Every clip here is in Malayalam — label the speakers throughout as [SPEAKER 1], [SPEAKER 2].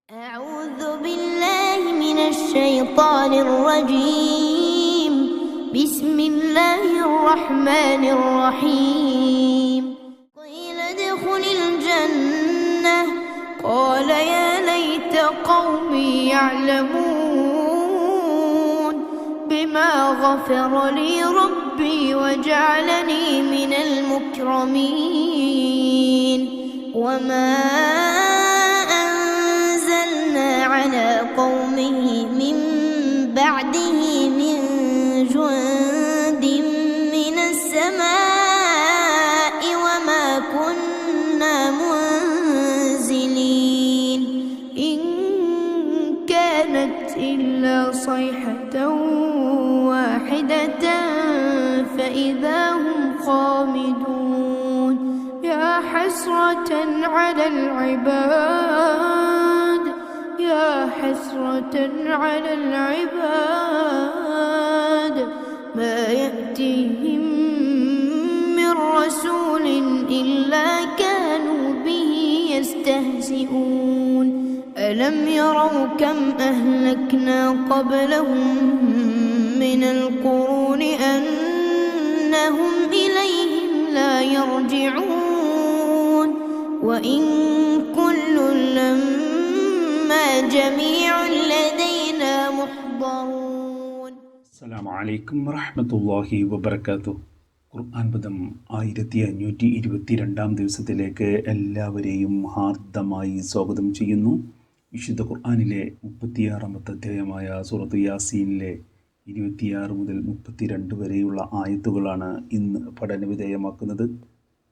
[SPEAKER 1] أعوذ بالله من الشيطان الرجيم. بسم الله الرحمن الرحيم. قيل ادخل الجنة قال يا ليت قومي يعلمون بما غفر لي ربي وجعلني من المكرمين وما على قومه من بعده من جند من السماء وما كنا منزلين إن كانت إلا صيحة واحدة فإذا هم خامدون يا حسرة على العباد يا حسرة على العباد ما يأتيهم من رسول إلا كانوا به يستهزئون ألم يروا كم أهلكنا قبلهم من القرون أنهم إليهم لا يرجعون وإن كل جميع لدينا محضرون.
[SPEAKER 2] السلام عليكم ورحمة الله وبركاته. ഖുർആൻ പദം 1522 ദിവസത്തിലേക്ക് എല്ലാവരെയും ഹാർദമായി സ്വാഗതം ചെയ്യുന്നു. വിശുദ്ധ ഖുർആനിലെ 36-ാമത്തെ അധ്യായമായ സൂറത്ത് യാസീനിലെ 26 മുതൽ 32 വരെയുള്ള ആയത്തുകളാണ് ഇന്ന് പഠനവിധേയമാക്കുന്നത്.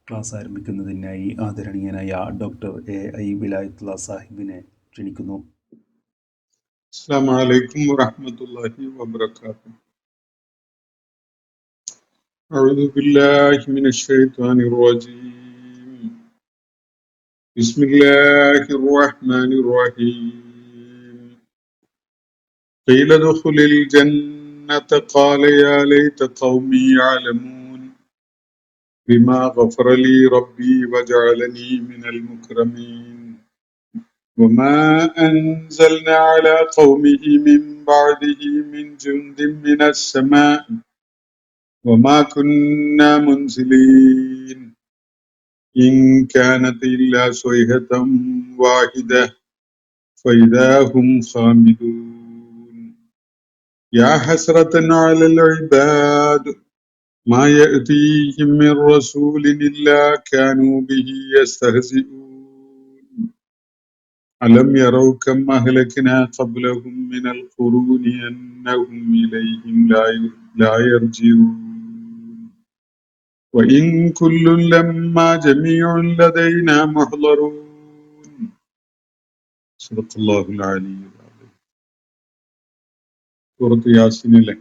[SPEAKER 2] ക്ലാസ് ആരംഭിക്കുന്നതിനായി ആദരണീയനായ ഡോക്ടർ A.I. വിലായത്തുള്ള സാഹിബിനെ ക്ഷണിക്കുന്നു.
[SPEAKER 3] السلام عليكم ورحمة الله وبركاته. أعوذ بالله من الشيطان الرجيم. بسم الله الرحمن الرحيم. قيل ادخل الجنة قال يا ليت قومي يعلمون بما غفر لي ربي وجعلني من المكرمين وما أنزلنا على قومه من بعده من جند من السماء وما كنا منزلين إن كانت إلا صيحة واحدة فإذا هم خامدون يا حسرة على العباد ما يأتيهم من رسول إلا كانوا به يستهزئون ألم يروا كم أهلكنا قبلهم من القرون أنهم إليهم لا يرجعون وإن كل لما جميع لدينا محضرون صدق الله العلي العظيم. സൂറത്ത് യാസീനിലെ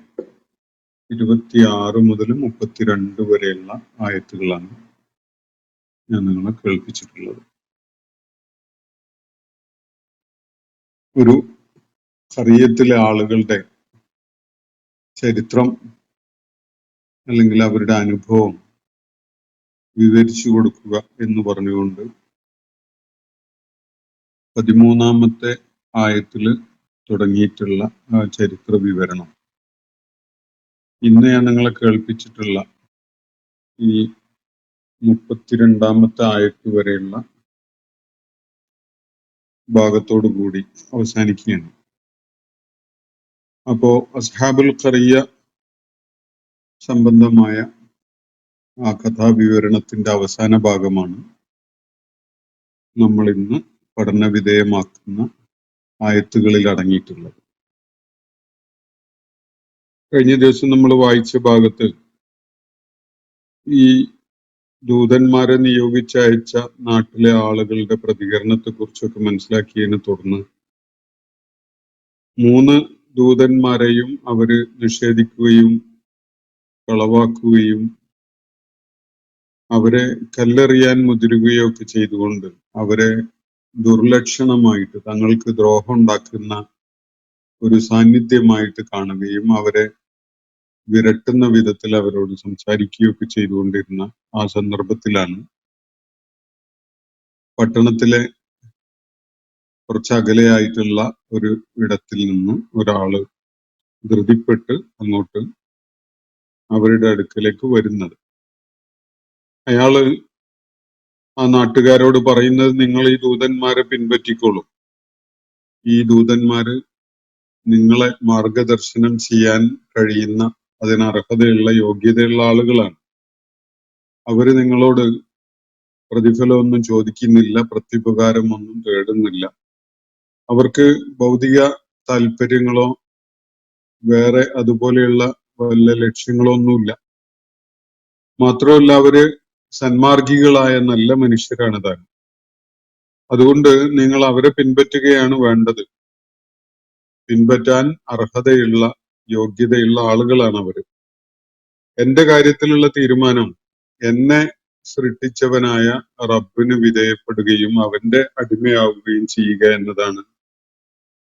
[SPEAKER 3] 26 മുതൽ 32 വരെയുള്ള ആയത്തുകളാണ് ഞാൻ നിങ്ങളെ കേൾപ്പിച്ചിട്ടുള്ളത്. ഒരു ഖറിയത്തിലെ ആളുകളുടെ ചരിത്രം അല്ലെങ്കിൽ അവരുടെ അനുഭവം വിവരിച്ചു കൊടുക്കുക എന്ന് പറഞ്ഞുകൊണ്ട് 13-ാമത്തെ ആയത്തിൽ തുടങ്ങിയിട്ടുള്ള ആ ചരിത്ര വിവരണം ഇന്ന് ഞാൻ നിങ്ങളെ കേൾപ്പിച്ചിട്ടുള്ള ഈ 32-ാമത്തെ ആയത്ത് വരെയുള്ള ഭാഗത്തോടു കൂടി അവസാനിക്കുകയാണ്. അപ്പോ അസ്ഹാബുൽ ഖറിയ സംബന്ധമായ ആ കഥാവിവരണത്തിന്റെ അവസാന ഭാഗമാണ് നമ്മൾ ഇന്ന് പഠന വിധേയമാക്കുന്ന ആയത്തുകളിൽ അടങ്ങിയിട്ടുള്ളത്. കഴിഞ്ഞ ദിവസം നമ്മൾ വായിച്ച ഭാഗത്ത് ഈ ദൂതന്മാരെ നിയോഗിച്ചയച്ച നാട്ടിലെ ആളുകളുടെ പ്രതികരണത്തെ കുറിച്ചൊക്കെ മനസ്സിലാക്കിയതിനെ തുടർന്ന് 3 ദൂതന്മാരെയും അവര് നിഷേധിക്കുകയും കളവാക്കുകയും അവരെ കല്ലെറിയാൻ മുതിരുകയോ ഒക്കെ ചെയ്തുകൊണ്ട് അവരെ ദുർലക്ഷണമായിട്ട് തങ്ങൾക്ക് ദ്രോഹം ഉണ്ടാക്കുന്ന ഒരു സാന്നിധ്യമായിട്ട് കാണുകയും അവരെ വിരട്ടുന്ന വിധത്തിൽ അവരോട് സംസാരിക്കുകയൊക്കെ ചെയ്തുകൊണ്ടിരുന്ന ആ സന്ദർഭത്തിലാണ് പട്ടണത്തിലെ കുറച്ച് അകലെയായിട്ടുള്ള ഒരു ഇടത്തിൽ നിന്ന് ഒരാള് ധൃതിപ്പെട്ട് അങ്ങോട്ട് അവരുടെ അടുക്കലേക്ക് വരുന്നത്. അയാള് ആ നാട്ടുകാരോട് പറയുന്നത്, നിങ്ങൾ ഈ ദൂതന്മാരെ പിൻപറ്റിക്കോളൂ. ഈ ദൂതന്മാര് നിങ്ങളെ മാർഗദർശനം ചെയ്യാൻ കഴിയുന്ന, അതിന് അർഹതയുള്ള യോഗ്യതയുള്ള ആളുകളാണ്. അവര് നിങ്ങളോട് പ്രതിഫലമൊന്നും ചോദിക്കുന്നില്ല, പ്രത്യുപകാരമൊന്നും തേടുന്നില്ല. അവർക്ക് ഭൗതിക താല്പര്യങ്ങളോ വേറെ അതുപോലെയുള്ള വല്ല ലക്ഷ്യങ്ങളോ ഒന്നുമില്ല. മാത്രമല്ല അവര് സന്മാർഗികളായ നല്ല മനുഷ്യരാണ് താൻ. അതുകൊണ്ട് നിങ്ങൾ അവരെ പിൻപറ്റുകയാണ് വേണ്ടത്. പിൻപറ്റാൻ അർഹതയുള്ള യോഗ്യതയുള്ള ആളുകളാണ് അവര്. എന്റെ കാര്യത്തിലുള്ള തീരുമാനം എന്നെ സൃഷ്ടിച്ചവനായ റബ്ബിന് വിധേയപ്പെടുകയും അവന്റെ അടിമയാവുകയും ചെയ്യുക എന്നതാണ്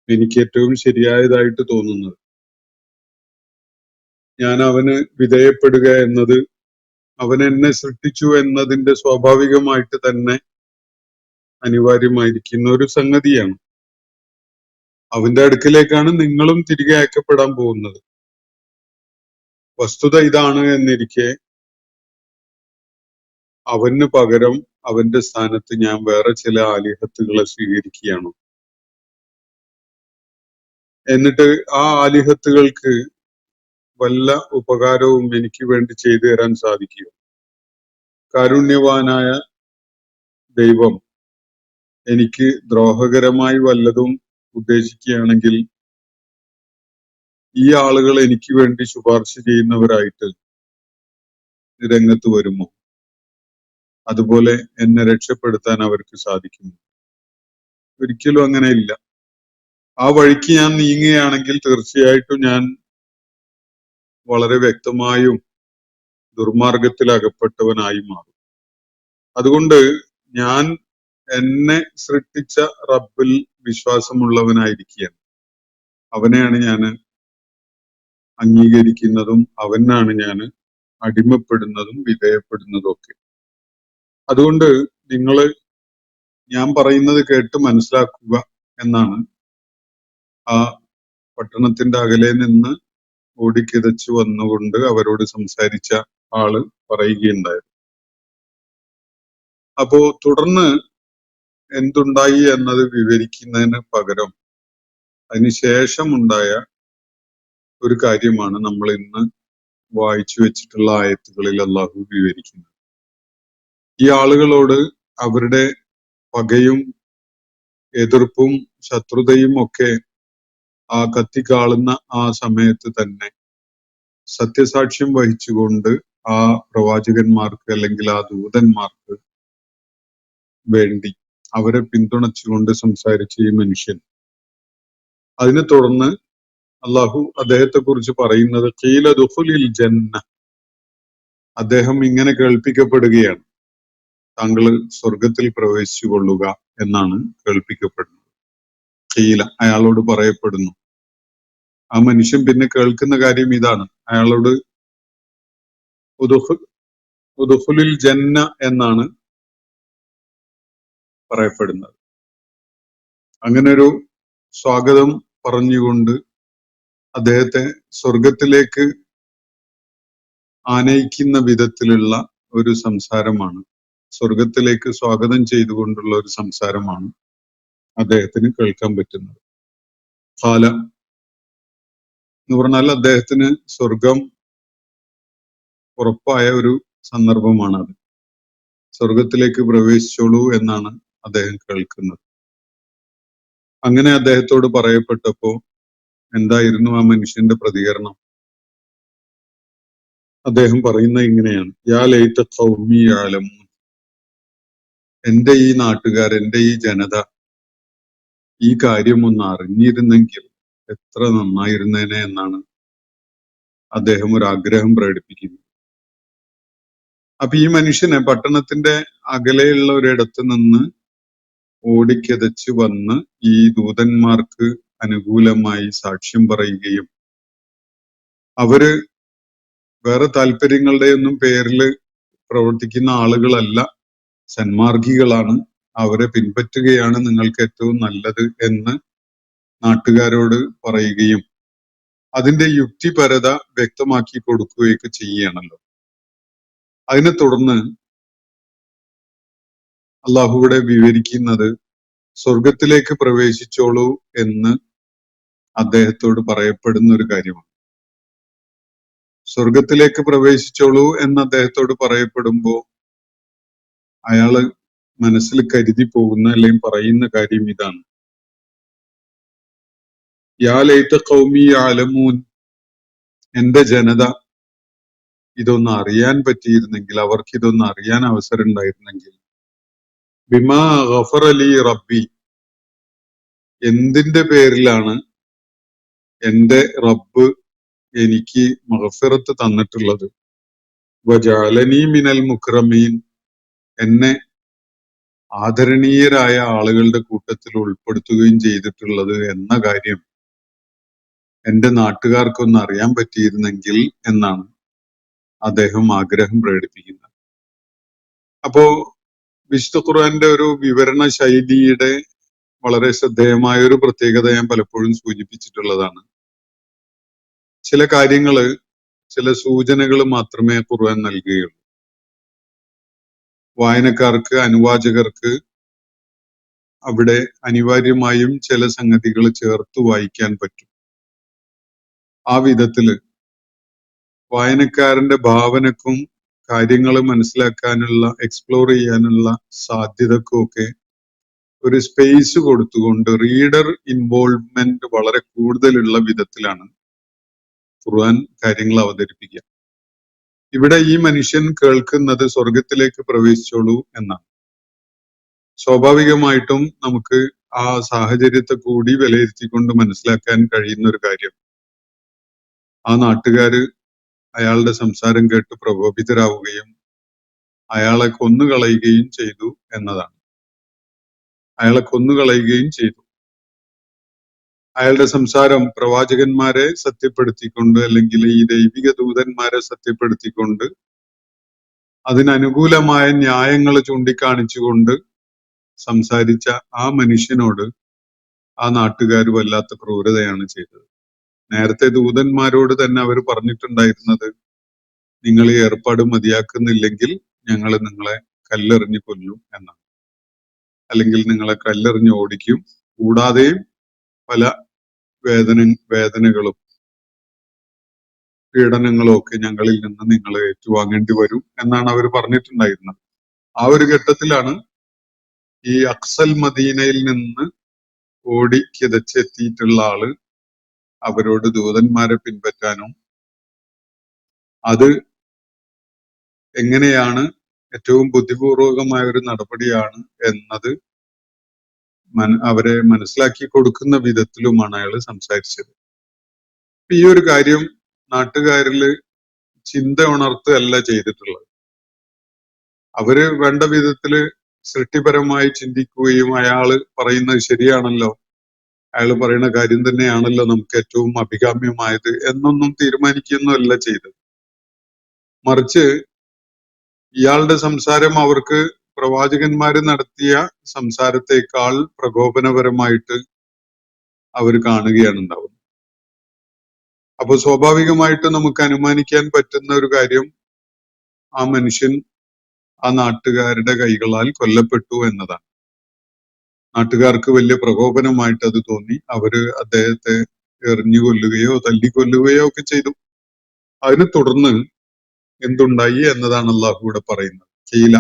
[SPEAKER 3] എനിക്ക് ഏറ്റവും ശരിയായതായിട്ട് തോന്നുന്നത്. ഞാൻ അവന് വിധേയപ്പെടുക എന്നത് അവൻ എന്നെ സൃഷ്ടിച്ചു എന്നതിന്റെ സ്വാഭാവികമായിട്ട് തന്നെ അനിവാര്യമായിരിക്കുന്ന ഒരു സംഗതിയാണ്. അവന്റെ അടുക്കിലേക്കാണ് നിങ്ങളും തിരികെ അയക്കപ്പെടാൻ പോകുന്നത്. വസ്തുത ഇതാണ് എന്നിരിക്കെ അവന് പകരം അവന്റെ സ്ഥാനത്ത് ഞാൻ വേറെ ചില ആലിഹത്തുകളെ സ്വീകരിക്കുകയാണ്. എന്നിട്ട് ആ ആലിഹത്തുകൾക്ക് വല്ല ഉപകാരവും എനിക്ക് വേണ്ടി ചെയ്തു തരാൻ സാധിക്കുക? കാരുണ്യവാനായ ദൈവം എനിക്ക് ദ്രോഹകരമായി വല്ലതും ഉദ്ദേശിക്കുകയാണെങ്കിൽ ഈ ആളുകൾ എനിക്ക് വേണ്ടി ശുപാർശ ചെയ്യുന്നവരായിട്ട് രംഗത്ത് വരുമോ? അതുപോലെ എന്നെ രക്ഷപ്പെടുത്താൻ അവർക്ക് സാധിക്കുമോ? ഒരിക്കലും അങ്ങനെയില്ല. ആ വഴിക്ക് ഞാൻ നീങ്ങുകയാണെങ്കിൽ തീർച്ചയായിട്ടും ഞാൻ വളരെ വ്യക്തമായും ദുർമാർഗത്തിൽ അകപ്പെട്ടവനായി മാറും. അതുകൊണ്ട് ഞാൻ എന്നെ സൃഷ്ടിച്ച റബ്ബിൽ വിശ്വാസമുള്ളവനായിരിക്കുകയാണ്. അവനെയാണ് ഞാൻ അംഗീകരിക്കുന്നതും അവനാണ് ഞാൻ അടിമപ്പെടുന്നതും വിധേയപ്പെടുന്നതും ഒക്കെ. അതുകൊണ്ട് നിങ്ങള് ഞാൻ പറയുന്നത് കേട്ട് മനസ്സിലാക്കുക എന്നാണ് ആ പട്ടണത്തിന്റെ അകലെ നിന്ന് ഓടിക്കിതച്ചു വന്നുകൊണ്ട് അവരോട് സംസാരിച്ച ആള് പറയുകയുണ്ടായത്. അപ്പോ തുടർന്ന് എന്തുണ്ടായി എന്നത് വിവരിക്കുന്നതിന് പകരം അതിനുശേഷം ഉണ്ടായ ഒരു കാര്യമാണ് നമ്മൾ ഇന്ന് വായിച്ചു വെച്ചിട്ടുള്ള ആയത്തുകളിൽ അള്ളാഹു വിവരിക്കുന്നത്. ഈ ആളുകളോട് അവരുടെ പകയും എതിർപ്പും ശത്രുതയും ഒക്കെ ആ കത്തിക്കാളുന്ന ആ സമയത്ത് തന്നെ സത്യസാക്ഷ്യം വഹിച്ചുകൊണ്ട് ആ പ്രവാചകന്മാർക്ക് അല്ലെങ്കിൽ ആ ദൂതന്മാർക്ക് വേണ്ടി അവരെ പിന്തുണച്ചുകൊണ്ട് സംസാരിച്ച ഈ മനുഷ്യൻ, അതിനെ തുടർന്ന് അള്ളാഹു അദ്ദേഹത്തെ കുറിച്ച് പറയുന്നത് ഖീല ദുഖുലിൽ ജന്ന, അദ്ദേഹം ഇങ്ങനെ കേൾപ്പിക്കപ്പെടുകയാണ്, താങ്കൾ സ്വർഗത്തിൽ പ്രവേശിച്ചു കൊള്ളുക എന്നാണ് കേൾപ്പിക്കപ്പെടുന്നത്. ഖീല, അയാളോട് പറയപ്പെടുന്നു. ആ മനുഷ്യൻ പിന്നെ കേൾക്കുന്ന കാര്യം ഇതാണ്, അയാളോട് ഉദുഖുലിൽ ജന്ന എന്നാണ് പറയപ്പെടുന്നത്. അങ്ങനെ ഒരു സ്വാഗതം പറഞ്ഞുകൊണ്ട് അദ്ദേഹത്തെ സ്വർഗത്തിലേക്ക് ആനയിക്കുന്ന വിധത്തിലുള്ള ഒരു സംസാരമാണ്, സ്വർഗത്തിലേക്ക് സ്വാഗതം ചെയ്തുകൊണ്ടുള്ള ഒരു സംസാരമാണ് അദ്ദേഹത്തിന് കേൾക്കാൻ പറ്റുന്നത്. ഖാല എന്ന് പറഞ്ഞാൽ അദ്ദേഹത്തിന് സ്വർഗം ഉറപ്പായ ഒരു സന്ദർഭമാണ് അത്. സ്വർഗത്തിലേക്ക് പ്രവേശിച്ചോളൂ എന്നാണ് അദ്ദേഹം കേൾക്കുന്നത്. അങ്ങനെ അദ്ദേഹത്തോട് പറയപ്പെട്ടപ്പോ എന്തായിരുന്നു ആ മനുഷ്യന്റെ പ്രതികരണം? അദ്ദേഹം പറയുന്ന ഇങ്ങനെയാണ്, യാ ലൈത ഖൗമി യഅലമൂൻ, എന്റെ ഈ നാട്ടുകാർ, എന്റെ ഈ ജനത ഈ കാര്യം ഒന്ന് അറിഞ്ഞിരുന്നെങ്കിൽ എത്ര നന്നായിരുന്നേനെ എന്നാണ് അദ്ദേഹം ഒരു ആഗ്രഹം പ്രകടിപ്പിക്കുന്നത്. അപ്പൊ ഈ മനുഷ്യനെ പട്ടണത്തിന്റെ അകലെയുള്ള ഒരിടത്ത് നിന്ന് ഓടിക്കിതച്ച് വന്ന് ഈ ദൂതന്മാർക്ക് അനുകൂലമായി സാക്ഷ്യം പറയുകയും അവര് വേറെ താല്പര്യങ്ങളുടെ ഒന്നും പേരിൽ പ്രവർത്തിക്കുന്ന ആളുകളല്ല, സന്മാർഗികളാണ്, അവരെ പിൻപറ്റുകയാണ് നിങ്ങൾക്ക് ഏറ്റവും നല്ലത് എന്ന് നാട്ടുകാരോട് പറയുകയും അതിന്റെ യുക്തിപരത വ്യക്തമാക്കി കൊടുക്കുകയൊക്കെ ചെയ്യുകയാണല്ലോ. അതിനെ തുടർന്ന് അള്ളാഹുവിടെ വിവരിക്കുന്നത് സ്വർഗത്തിലേക്ക് പ്രവേശിച്ചോളൂ എന്ന് അദ്ദേഹത്തോട് പറയപ്പെടുന്ന ഒരു കാര്യമാണ്. സ്വർഗത്തിലേക്ക് പ്രവേശിച്ചോളൂ എന്ന് അദ്ദേഹത്തോട് പറയപ്പെടുമ്പോ അയാള് മനസ്സിൽ കരുതി പോകുന്ന അല്ലെങ്കിൽ പറയുന്ന കാര്യം ഇതാണ്: യാ ലൈത ഖൗമി യഅലമൂൻ, എന്റെ ജനത ഇതൊന്ന് അറിയാൻ പറ്റിയിരുന്നെങ്കിൽ, അവർക്ക് ഇതൊന്ന് അറിയാൻ അവസരം ഉണ്ടായിരുന്നെങ്കിൽ, ബിമാ ഗഫറ ലി റബ്ബി, എന്തിന്റെ പേരിലാണ് എന്റെ റബ്ബ് എനിക്ക് മഗ്ഫിറത്ത് തന്നിട്ടുള്ളത്, വജഅലനി മിനൽ മുക്രമീൻ, എന്നെ ആദരണീയരായ ആളുകളുടെ കൂട്ടത്തിൽ ഉൾപ്പെടുത്തുകയും ചെയ്തിട്ടുള്ളത് എന്ന കാര്യം എന്റെ നാട്ടുകാർക്കൊന്ന് അറിയാൻ പറ്റിയിരുന്നെങ്കിൽ എന്നാണ് അദ്ദേഹം ആഗ്രഹം പ്രകടിപ്പിക്കുന്നത്. അപ്പോ വിശുദ്ധ ഖുർആന്റെ ഒരു വിവരണ ശൈലിയുടെ വളരെ ശ്രദ്ധേയമായ ഒരു പ്രത്യേകത ഞാൻ പലപ്പോഴും സൂചിപ്പിച്ചിട്ടുള്ളതാണ്. ചില കാര്യങ്ങള്, ചില സൂചനകൾ മാത്രമേ ഖുർആൻ നൽകുകയുള്ളൂ. വായനക്കാർക്ക്, അനുവാചകർക്ക് അവിടെ അനിവാര്യമായും ചില സംഗതികൾ ചേർത്ത് വായിക്കാൻ പറ്റും. ആ വിധത്തില് വായനക്കാരന്റെ ഭാവനക്കും കാര്യങ്ങൾ മനസ്സിലാക്കാനുള്ള, എക്സ്പ്ലോർ ചെയ്യാനുള്ള സാധ്യതക്കുമൊക്കെ ഒരു സ്പേസ് കൊടുത്തുകൊണ്ട് റീഡർ ഇൻവോൾവ്മെന്റ് വളരെ കൂടുതലുള്ള വിധത്തിലാണ് ഖുർആൻ കാര്യങ്ങൾ അവതരിപ്പിക്കുക. ഇവിടെ ഈ മനുഷ്യൻ കേൾക്കുന്നത് സ്വർഗത്തിലേക്ക് പ്രവേശിച്ചോളൂ എന്നാണ്. സ്വാഭാവികമായിട്ടും നമുക്ക് ആ സാഹചര്യത്തെ കൂടി വിലയിരുത്തിക്കൊണ്ട് മനസ്സിലാക്കാൻ കഴിയുന്ന ഒരു കാര്യം, ആ നാട്ടുകാര് അയാളുടെ സംസാരം കേട്ട് പ്രകോപിതരാവുകയും അയാളെ കൊന്നുകളയുകയും ചെയ്തു എന്നതാണ്. അയാളെ കൊന്നുകളയുകയും ചെയ്തു. അയാളുടെ സംസാരം പ്രവാചകന്മാരെ സത്യപ്പെടുത്തിക്കൊണ്ട്, അല്ലെങ്കിൽ ഈ ദൈവിക ദൂതന്മാരെ സത്യപ്പെടുത്തിക്കൊണ്ട്, അതിനനുകൂലമായ ന്യായങ്ങൾ ചൂണ്ടിക്കാണിച്ചുകൊണ്ട് സംസാരിച്ച ആ മനുഷ്യനോട് ആ നാട്ടുകാർ വല്ലാത്ത ക്രൂരതയാണ് ചെയ്തത്. നേരത്തെ ദൂതന്മാരോട് തന്നെ അവർ പറഞ്ഞിട്ടുണ്ടായിരുന്നത്, നിങ്ങൾ ഈ ഏർപ്പാട് മതിയാക്കുന്നില്ലെങ്കിൽ ഞങ്ങൾ നിങ്ങളെ കല്ലെറിഞ്ഞ് കൊല്ലും എന്നാണ്, അല്ലെങ്കിൽ നിങ്ങളെ കല്ലെറിഞ്ഞ് ഓടിക്കും, കൂടാതെയും പല വേദനകളും പീഡനങ്ങളും ഒക്കെ ഞങ്ങളിൽ നിന്ന് നിങ്ങൾ ഏറ്റുവാങ്ങേണ്ടി വരും എന്നാണ് അവർ പറഞ്ഞിട്ടുണ്ടായിരുന്നത്. ആ ഒരു ഘട്ടത്തിലാണ് ഈ അക്സൽ മദീനയിൽ നിന്ന് ഓടി കിതച്ചെത്തിയിട്ടുള്ള ആള് അവരോട് ദൂതന്മാരെ പിൻപറ്റാനും അത് എങ്ങനെയാണ് ഏറ്റവും ബുദ്ധിപൂർവകമായ ഒരു നടപടിയാണ് എന്നത് അവരെ മനസ്സിലാക്കി കൊടുക്കുന്ന വിധത്തിലുമാണ് അയാൾ സംസാരിച്ചത്. ഈ ഒരു കാര്യം നാട്ടുകാരില് ചിന്ത ഉണർത്തുകയല്ല ചെയ്തിട്ടുള്ളത്. അവര് വേണ്ട വിധത്തില് സൃഷ്ടിപരമായി ചിന്തിക്കുകയും അയാള് പറയുന്നത് ശരിയാണല്ലോ, അയാൾ പറയുന്ന കാര്യം തന്നെയാണല്ലോ നമുക്ക് ഏറ്റവും അഭികാമ്യമായത് എന്നൊന്നും തീരുമാനിക്കുകയൊന്നുമല്ല ചെയ്തത്. മറിച്ച് ഇയാളുടെ സംസാരം അവർക്ക് പ്രവാചകന്മാര് നടത്തിയ സംസാരത്തെക്കാൾ പ്രകോപനപരമായിട്ട് അവർ കാണുകയാണ് ഉണ്ടാവുന്നത്. അപ്പൊ സ്വാഭാവികമായിട്ട് നമുക്ക് അനുമാനിക്കാൻ പറ്റുന്ന ഒരു കാര്യം, ആ മനുഷ്യൻ ആ നാട്ടുകാരുടെ കൈകളാൽ കൊല്ലപ്പെട്ടു എന്നതാണ്. നാട്ടുകാർക്ക് വലിയ പ്രകോപനമായിട്ട് അത് തോന്നി. അവര് അദ്ദേഹത്തെ എറിഞ്ഞു കൊല്ലുകയോ തല്ലിക്കൊല്ലുകയോ ഒക്കെ ചെയ്തു. അതിനെ തുടർന്ന് എന്തുണ്ടായി എന്നതാണ് അള്ളാഹു ഇവിടെ പറയുന്നത്. കീല,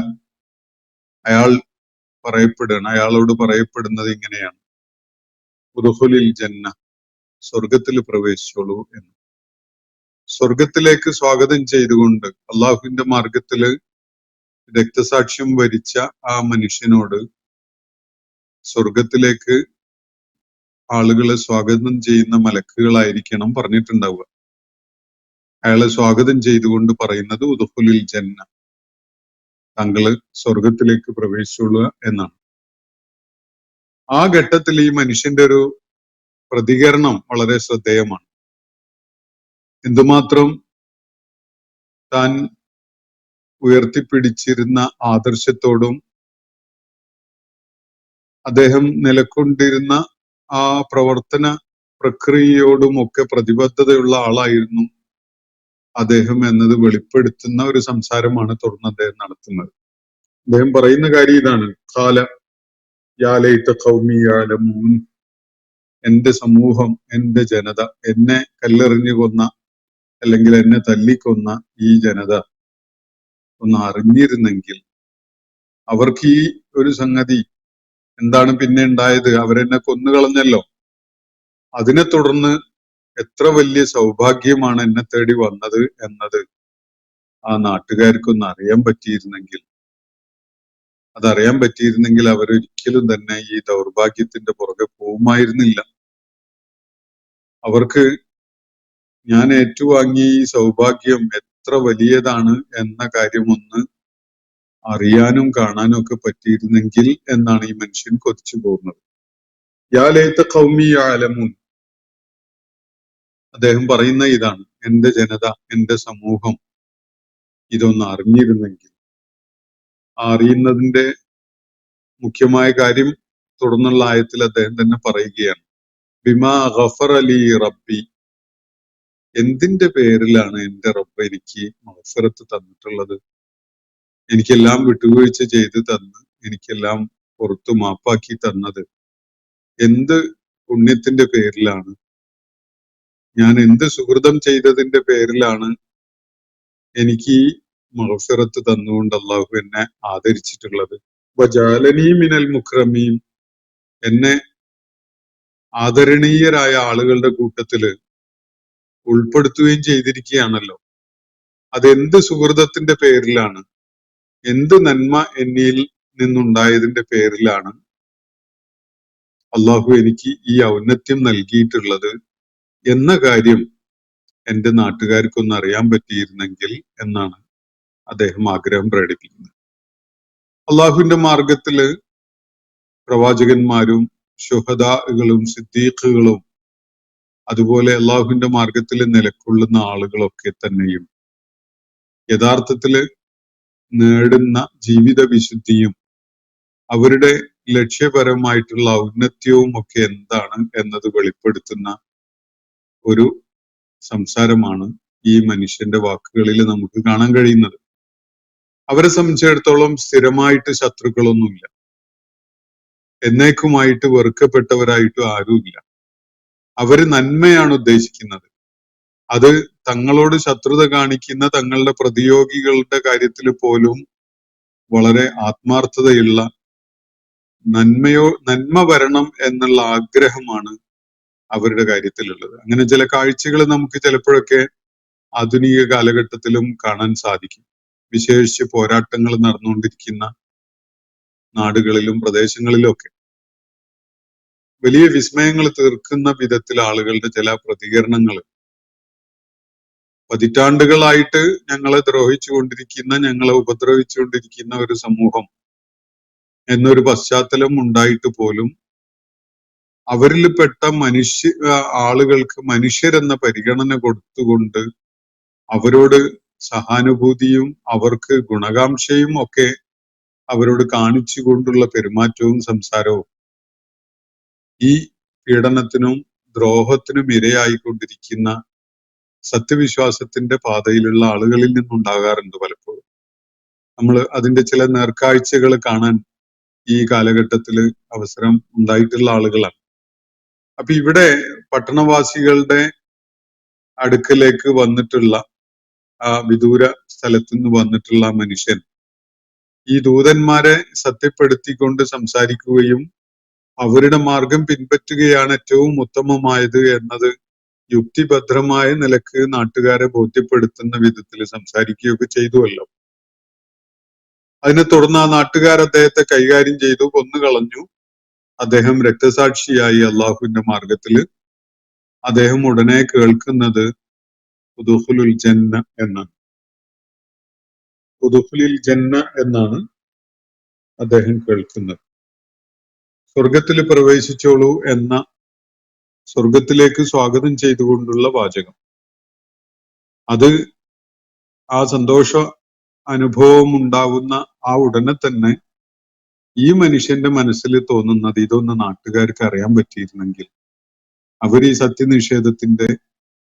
[SPEAKER 3] അയാളോട് പറയപ്പെടുന്നത് ഇങ്ങനെയാണ്: ഉദ്ഖുലിൽ ജന്ന, സ്വർഗത്തിൽ പ്രവേശിച്ചോളൂ എന്ന്. സ്വർഗത്തിലേക്ക് സ്വാഗതം ചെയ്തുകൊണ്ട് അള്ളാഹുവിന്റെ മാർഗത്തില് രക്തസാക്ഷ്യം വരിച്ച ആ മനുഷ്യനോട് സ്വർഗത്തിലേക്ക് ആളുകളെ സ്വാഗതം ചെയ്യുന്ന മലക്കുകളായിരിക്കണം പറഞ്ഞിട്ടുണ്ടാവുക. അയാളെ സ്വാഗതം ചെയ്തുകൊണ്ട് പറയുന്നത് ഉദ്ഖുലിൽ ജന്ന, താങ്കള് സ്വർഗത്തിലേക്ക് പ്രവേശിച്ചുകൊള്ളുക എന്നാണ്. ആ ഘട്ടത്തിൽ ഈ മനുഷ്യന്റെ ഒരു പ്രതികരണം വളരെ ശ്രദ്ധേയമാണ്. എന്തുമാത്രം താൻ ഉയർത്തിപ്പിടിച്ചിരുന്ന ആദർശത്തോടും അദ്ദേഹം നിലകൊണ്ടിരുന്ന ആ പ്രവർത്തന പ്രക്രിയയോടുമൊക്കെ പ്രതിബദ്ധതയുള്ള ആളായിരുന്നു അദ്ദേഹം എന്നത് വെളിപ്പെടുത്തുന്ന ഒരു സംസാരമാണ് തുടർന്ന് അദ്ദേഹം നടത്തുന്നത്. അദ്ദേഹം പറയുന്ന കാര്യം ഇതാണ്: ഖാല യാ ലൈത ഖൗമി യഅലമൂൻ. എന്റെ സമൂഹം, എന്റെ ജനത, എന്നെ കല്ലെറിഞ്ഞു കൊന്ന അല്ലെങ്കിൽ എന്നെ തല്ലിക്കൊന്ന ഈ ജനത ഒന്ന് അറിഞ്ഞിരുന്നെങ്കിൽ. അവർക്ക് ഈ ഒരു സംഗതി എന്താണ് പിന്നെ ഉണ്ടായത്? അവരെന്നെ കൊന്നുകളഞ്ഞല്ലോ. അതിനെ തുടർന്ന് എത്ര വലിയ സൗഭാഗ്യമാണ് എന്നെ തേടി വന്നത് എന്നത് ആ നാട്ടുകാർക്കൊന്ന് അറിയാൻ പറ്റിയിരുന്നെങ്കിൽ, അതറിയാൻ പറ്റിയിരുന്നെങ്കിൽ അവരൊരിക്കലും തന്നെ ഈ ദൗർഭാഗ്യത്തിന്റെ പുറകെ പോവുമായിരുന്നില്ല. അവർക്ക് ഞാൻ ഏറ്റുവാങ്ങിയ ഈ സൗഭാഗ്യം എത്ര വലിയതാണ് എന്ന കാര്യമൊന്ന് അറിയാനും കാണാനും ഒക്കെ പറ്റിയിരുന്നെങ്കിൽ എന്നാണ് ഈ മനുഷ്യൻ കൊതിച്ചു പോകുന്നത്. യാ ലൈത ഖൗമി യഅലമൂൻ. അദ്ദേഹം പറയുന്ന ഇതാണ്: എന്റെ ജനത, എന്റെ സമൂഹം ഇതൊന്ന് അറിഞ്ഞിരുന്നെങ്കിൽ. ആ അറിയുന്നതിന്റെ മുഖ്യമായ കാര്യം തുടർന്നുള്ള ആയത്തിൽ അദ്ദേഹം തന്നെ പറയുകയാണ്: ബിമാ ഗഫറ ലി റബ്ബി. എന്തിന്റെ പേരിലാണ് എന്റെ റബ്ബ് എനിക്ക് മഗ്ഫിറത്ത് തന്നിട്ടുള്ളത്? എനിക്കെല്ലാം വിട്ടുവീഴ്ച ചെയ്ത് തന്ന് എനിക്കെല്ലാം പുറത്തു മാപ്പാക്കി തന്നത് എന്ത് പുണ്യത്തിന്റെ പേരിലാണ്? ഞാൻ എന്ത് സുഹൃതം ചെയ്തതിന്റെ പേരിലാണ് എനിക്ക് ഈ മഗ്ഫിറത്ത് തന്നുകൊണ്ട് അള്ളാഹു എന്നെ ആദരിച്ചിട്ടുള്ളത്? വജഅലനീ മിനൽ മുക്രമീൻ. എന്നെ ആദരണീയരായ ആളുകളുടെ കൂട്ടത്തില് ഉൾപ്പെടുത്തുകയും ചെയ്തിരിക്കുകയാണല്ലോ. അതെന്ത് സുഹൃതത്തിന്റെ പേരിലാണ്? എന്ത് നന്മ എന്നിൽ നിന്നുണ്ടായതിന്റെ പേരിലാണ് അള്ളാഹു എനിക്ക് ഈ ഔന്നത്യം നൽകിയിട്ടുള്ളത് എന്ന കാര്യം എന്റെ നാട്ടുകാർക്കൊന്ന് അറിയാൻ പറ്റിയിരുന്നെങ്കിൽ എന്നാണ് അദ്ദേഹം ആഗ്രഹം പ്രകടിപ്പിക്കുന്നത്. അള്ളാഹുവിന്റെ മാർഗത്തില് പ്രവാചകന്മാരും ശുഹദാകളും സിദ്ദീഖുകളും അതുപോലെ അള്ളാഹുവിന്റെ മാർഗത്തിൽ നിലകൊള്ളുന്ന ആളുകളൊക്കെ തന്നെയും യഥാർത്ഥത്തില് നേടുന്ന ജീവിത വിശുദ്ധിയും അവരുടെ ലക്ഷ്യപരമായിട്ടുള്ള ഔന്നത്യവും ഒക്കെ എന്താണ് എന്നത് വെളിപ്പെടുത്തുന്ന ഒരു സംസാരമാണ് ഈ മനുഷ്യന്റെ വാക്കുകളിൽ നമുക്ക് കാണാൻ കഴിയുന്നത്. അവരെ സംബന്ധിച്ചിടത്തോളം സ്ഥിരമായിട്ട് ശത്രുക്കളൊന്നുമില്ല, എന്നേക്കുമായിട്ട് വെറുക്കപ്പെട്ടവരായിട്ടും ആരുമില്ല. അവര് നന്മയാണ് ഉദ്ദേശിക്കുന്നത്. അത് തങ്ങളോട് ശത്രുത കാണിക്കുന്ന തങ്ങളുടെ പ്രതിയോഗികളുടെ കാര്യത്തിൽ പോലും വളരെ ആത്മാർത്ഥതയുള്ള നന്മ വരണം എന്നുള്ള ആഗ്രഹമാണ് അവരുടെ കാര്യത്തിലുള്ളത്. അങ്ങനെ ചില കാഴ്ചകൾ നമുക്ക് ചിലപ്പോഴൊക്കെ ആധുനിക കാലഘട്ടത്തിലും കാണാൻ സാധിക്കും. വിശേഷിച്ച് പോരാട്ടങ്ങൾ നടന്നുകൊണ്ടിരിക്കുന്ന നാടുകളിലും പ്രദേശങ്ങളിലും ഒക്കെ വലിയ വിസ്മയങ്ങൾ തീർക്കുന്ന വിധത്തിൽ ആളുകളുടെ ചില പ്രതികരണങ്ങൾ, പതിറ്റാണ്ടുകളായിട്ട് ഞങ്ങളെ ദ്രോഹിച്ചുകൊണ്ടിരിക്കുന്ന, ഞങ്ങളെ ഉപദ്രവിച്ചുകൊണ്ടിരിക്കുന്ന ഒരു സമൂഹം എന്നൊരു പശ്ചാത്തലം ഉണ്ടായിട്ട് പോലും അവരിൽ പെട്ട ആളുകൾക്ക് മനുഷ്യരെന്ന പരിഗണന കൊടുത്തുകൊണ്ട് അവരോട് സഹാനുഭൂതിയും അവർക്ക് ഗുണകാംക്ഷയും ഒക്കെ അവരോട് കാണിച്ചുകൊണ്ടുള്ള പെരുമാറ്റവും സംസാരവും ഈ പീഡനത്തിനും ദ്രോഹത്തിനും ഇരയായിക്കൊണ്ടിരിക്കുന്ന സത്യവിശ്വാസത്തിന്റെ പാതയിലുള്ള ആളുകളിൽ നിന്നുണ്ടാകാറുണ്ട് പലപ്പോഴും. നമ്മൾ അതിന്റെ ചില നേർക്കാഴ്ചകൾ കാണാൻ ഈ കാലഘട്ടത്തില് അവസരം ഉണ്ടായിട്ടുള്ള ആളുകളാണ്. അപ്പൊ ഇവിടെ പട്ടണവാസികളുടെ അടുക്കലേക്ക് വന്നിട്ടുള്ള ആ വിദൂര സ്ഥലത്തു നിന്ന് വന്നിട്ടുള്ള മനുഷ്യൻ ഈ ദൂതന്മാരെ സത്യപ്പെടുത്തിക്കൊണ്ട് സംസാരിക്കുകയും അവരുടെ മാർഗം പിൻപറ്റുകയാണ് ഏറ്റവും ഉത്തമമായത് എന്നത് യുക്തിഭദ്രമായ നിലക്ക് നാട്ടുകാരെ ബോധ്യപ്പെടുത്തുന്ന വിധത്തിൽ സംസാരിക്കുകയൊക്കെ ചെയ്തുവല്ലോ. അതിനെ തുടർന്ന് ആ നാട്ടുകാർ അദ്ദേഹത്തെ കൈകാര്യം ചെയ്തു, കൊന്നുകളഞ്ഞു. അദ്ദേഹം രക്തസാക്ഷിയായി അള്ളാഹുവിന്റെ മാർഗത്തില്. അദ്ദേഹം ഉടനെ കേൾക്കുന്നത് ഉദുഖുലുൽ ജന്ന എന്നാണ്. ഉദുഖുലുൽ ജന്ന എന്നാണ് അദ്ദേഹം കേൾക്കുന്നത്. സ്വർഗത്തിൽ പ്രവേശിച്ചോളൂ എന്ന, സ്വർഗത്തിലേക്ക് സ്വാഗതം ചെയ്തുകൊണ്ടുള്ള വാചകം. അത് ആ സന്തോഷ അനുഭവം ഉണ്ടാവുന്ന ആ ഉടനെ തന്നെ ഈ മനുഷ്യന്റെ മനസ്സിൽ തോന്നുന്നത് ഇതൊന്ന് നാട്ടുകാർക്ക് അറിയാൻ പറ്റിയിരുന്നെങ്കിൽ അവർ ഈ സത്യനിഷേധത്തിന്റെ,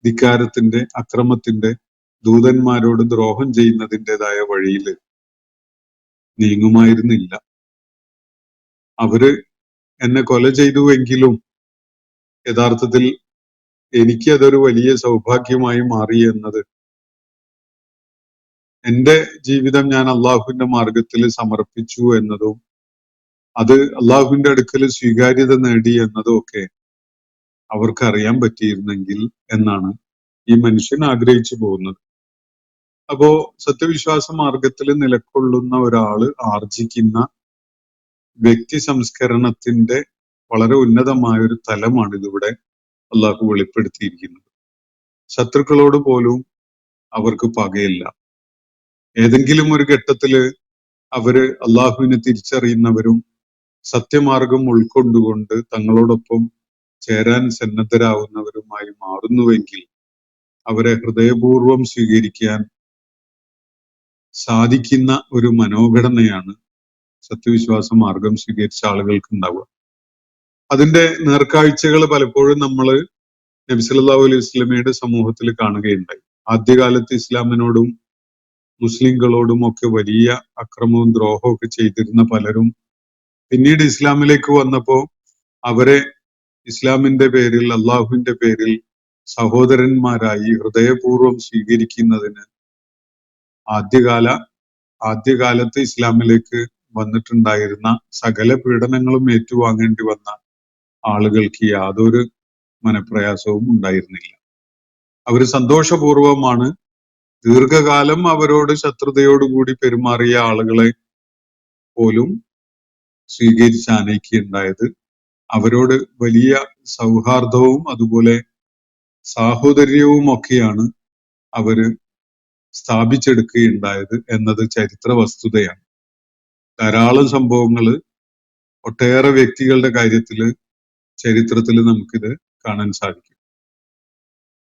[SPEAKER 3] ധിക്കാരത്തിന്റെ, അക്രമത്തിന്റെ, ദൂതന്മാരോട് ദ്രോഹം ചെയ്യുന്നതിൻ്റെതായ വഴിയിൽ നീങ്ങുമായിരുന്നില്ല. അവര് എന്നെ കൊല ചെയ്തുവെങ്കിലും യഥാർത്ഥത്തിൽ എനിക്ക് അതൊരു വലിയ സൗഭാഗ്യമായി മാറി എന്നത്, എന്റെ ജീവിതം ഞാൻ അള്ളാഹുവിന്റെ മാർഗത്തിൽ സമർപ്പിച്ചു എന്നതും അത് അള്ളാഹുവിന്റെ അടുക്കൽ സ്വീകാര്യത നേടി എന്നതും ഒക്കെ അവർക്ക് അറിയാൻ പറ്റിയിരുന്നെങ്കിൽ എന്നാണ് ഈ മനുഷ്യൻ ആഗ്രഹിച്ചു പോകുന്നത്. അപ്പോ സത്യവിശ്വാസ മാർഗത്തിൽ നിലകൊള്ളുന്ന ഒരാള് ആർജിക്കുന്ന വ്യക്തി സംസ്കരണത്തിന്റെ വളരെ ഉന്നതമായ ഒരു തലമാണ് ഇതിവിടെ അള്ളാഹു വെളിപ്പെടുത്തിയിരിക്കുന്നത്. ശത്രുക്കളോട് പോലും അവർക്ക് പകയില്ല. ഏതെങ്കിലും ഒരു ഘട്ടത്തില് അവര് അള്ളാഹുവിനെ തിരിച്ചറിയുന്നവരും സത്യമാർഗം ഉൾക്കൊണ്ടുകൊണ്ട് തങ്ങളോടൊപ്പം ചേരാൻ സന്നദ്ധരാവുന്നവരുമായി മാറുന്നുവെങ്കിൽ അവരെ ഹൃദയപൂർവം സ്വീകരിക്കാൻ സാധിക്കുന്ന ഒരു മനോഘടനയാണ് സത്യവിശ്വാസ മാർഗം സ്വീകരിച്ച ആളുകൾക്ക് ഉണ്ടാവുക. അതിന്റെ നേർക്കാഴ്ചകൾ പലപ്പോഴും നമ്മൾ നബി സല്ലല്ലാഹു അലൈഹി വസല്ലമയുടെ സമൂഹത്തിൽ കാണുകയുണ്ടായി. ആദ്യകാലത്ത് ഇസ്ലാമിനോടും മുസ്ലിങ്ങളോടും ഒക്കെ വലിയ അക്രമവും ദ്രോഹവും ഒക്കെ ചെയ്തിരുന്ന പലരും പിന്നീട് ഇസ്ലാമിലേക്ക് വന്നപ്പോ അവരെ ഇസ്ലാമിന്റെ പേരിൽ, അള്ളാഹുവിന്റെ പേരിൽ സഹോദരന്മാരായി ഹൃദയപൂർവ്വം സ്വീകരിക്കുന്നതിന് ആദ്യകാലത്ത് ഇസ്ലാമിലേക്ക് വന്നിട്ടുണ്ടായിരുന്ന സകല പീഡനങ്ങളും ഏറ്റുവാങ്ങേണ്ടി വന്ന ആളുകൾക്ക് യാതൊരു മനപ്രയാസവും ഉണ്ടായിരുന്നില്ല. അവര് സന്തോഷപൂർവമാണ് ദീർഘകാലം അവരോട് ശത്രുതയോടുകൂടി പെരുമാറിയ ആളുകളെ പോലും സ്വീകരിച്ച് ആനയിക്കുകയുണ്ടായത്. അവരോട് വലിയ സൗഹാർദ്ദവും അതുപോലെ സാഹോദര്യവും ഒക്കെയാണ് അവര് സ്ഥാപിച്ചെടുക്കുകയുണ്ടായത് എന്നത് ചരിത്ര വസ്തുതയാണ്. ധാരാളം സംഭവങ്ങള് ഒട്ടേറെ വ്യക്തികളുടെ കാര്യത്തില് ചരിത്രത്തിൽ നമുക്കിത് കാണാൻ സാധിക്കും.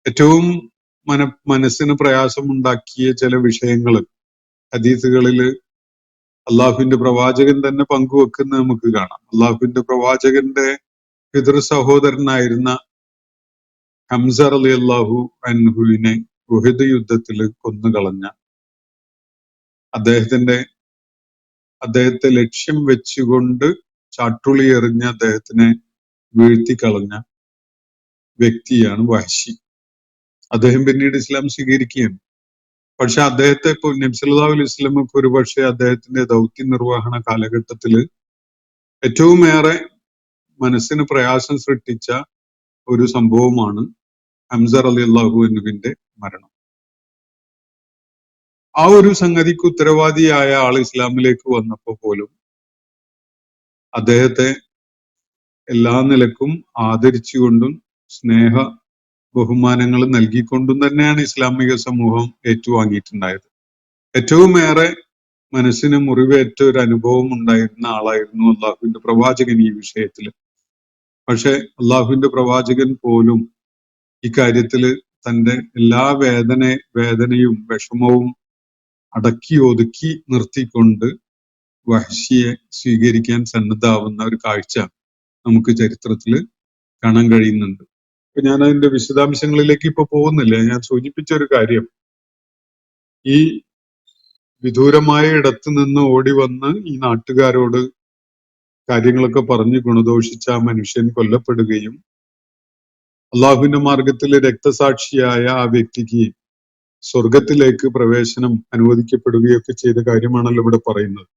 [SPEAKER 3] ഏറ്റവും മനസ്സിന് പ്രയാസമുണ്ടാക്കിയ ചില വിഷയങ്ങൾ ഹദീസുകളിൽ അള്ളാഹുവിന്റെ പ്രവാചകൻ തന്നെ പങ്കുവെക്കുന്ന നമുക്ക് കാണാം. അള്ളാഹുവിന്റെ പ്രവാചകന്റെ പിതൃ സഹോദരനായിരുന്ന ഹംസ റളിയല്ലാഹു അൻഹുവിനെ ഉഹദ് യുദ്ധത്തിൽ കൊന്നുകളഞ്ഞ, അദ്ദേഹത്തെ ലക്ഷ്യം വെച്ചുകൊണ്ട് ചാട്ടുളി എറിഞ്ഞ് അദ്ദേഹത്തിനെ വീഴ്ത്തിക്കളഞ്ഞ വ്യക്തിയാണ് വഹ്ശി. അദ്ദേഹം പിന്നീട് ഇസ്ലാം സ്വീകരിക്കുകയാണ്. പക്ഷെ അദ്ദേഹത്തെ ഇപ്പോൾ നബി സല്ലല്ലാഹു അലൈഹി വസല്ലമക്ക് ഒരുപക്ഷെ അദ്ദേഹത്തിന്റെ ദൗത്യ നിർവഹണ കാലഘട്ടത്തിൽ ഏറ്റവും ഏറെ മനസ്സിന് പ്രയാസം സൃഷ്ടിച്ച ഒരു സംഭവമാണ് ഹംസ റളിയല്ലാഹു അൻഹുവിന്റെ മരണം. ആ ഒരു സംഗതിക്ക് ഉത്തരവാദിയായ ആൾ ഇസ്ലാമിലേക്ക് വന്നപ്പോൾ പോലും അദ്ദേഹത്തെ എല്ലാ നിലക്കും ആദരിച്ചുകൊണ്ടും സ്നേഹ ബഹുമാനങ്ങൾ നൽകിക്കൊണ്ടും തന്നെയാണ് ഇസ്ലാമിക സമൂഹം ഏറ്റുവാങ്ങിയിട്ടുണ്ടായത്. ഏറ്റവും ഏറെ മനസ്സിന് മുറിവേറ്റ ഒരു അനുഭവം ഉണ്ടായിരുന്ന ആളായിരുന്നു അള്ളാഹുവിന്റെ പ്രവാചകൻ ഈ വിഷയത്തിൽ. പക്ഷെ അള്ളാഹുവിന്റെ പ്രവാചകൻ പോലും ഇക്കാര്യത്തില് തന്റെ എല്ലാ വേദനയും വിഷമവും അടക്കി ഒതുക്കി നിർത്തിക്കൊണ്ട് വഹ്ശിയെ സ്വീകരിക്കാൻ സന്നദ്ധാവുന്ന ഒരു കാഴ്ച നമുക്ക് ചരിത്രത്തിൽ കാണാൻ കഴിയുന്നുണ്ട്. ഇപ്പൊ ഞാൻ അതിന്റെ വിശദാംശങ്ങളിലേക്ക് ഇപ്പൊ പോകുന്നില്ല. ഞാൻ സൂചിപ്പിച്ച ഒരു കാര്യം, ഈ വിദൂരമായ ഇടത്ത് നിന്ന് ഓടി വന്ന് ഈ നാട്ടുകാരോട് കാര്യങ്ങളൊക്കെ പറഞ്ഞ് ഗുണദോഷിച്ച ആ മനുഷ്യൻ കൊല്ലപ്പെടുകയും അള്ളാഹുവിന്റെ മാർഗത്തിൽ രക്തസാക്ഷിയായ ആ വ്യക്തിക്ക് സ്വർഗത്തിലേക്ക് പ്രവേശനം അനുവദിക്കപ്പെടുകയൊക്കെ ചെയ്ത കാര്യമാണല്ലോ ഇവിടെ പറയുന്നത്.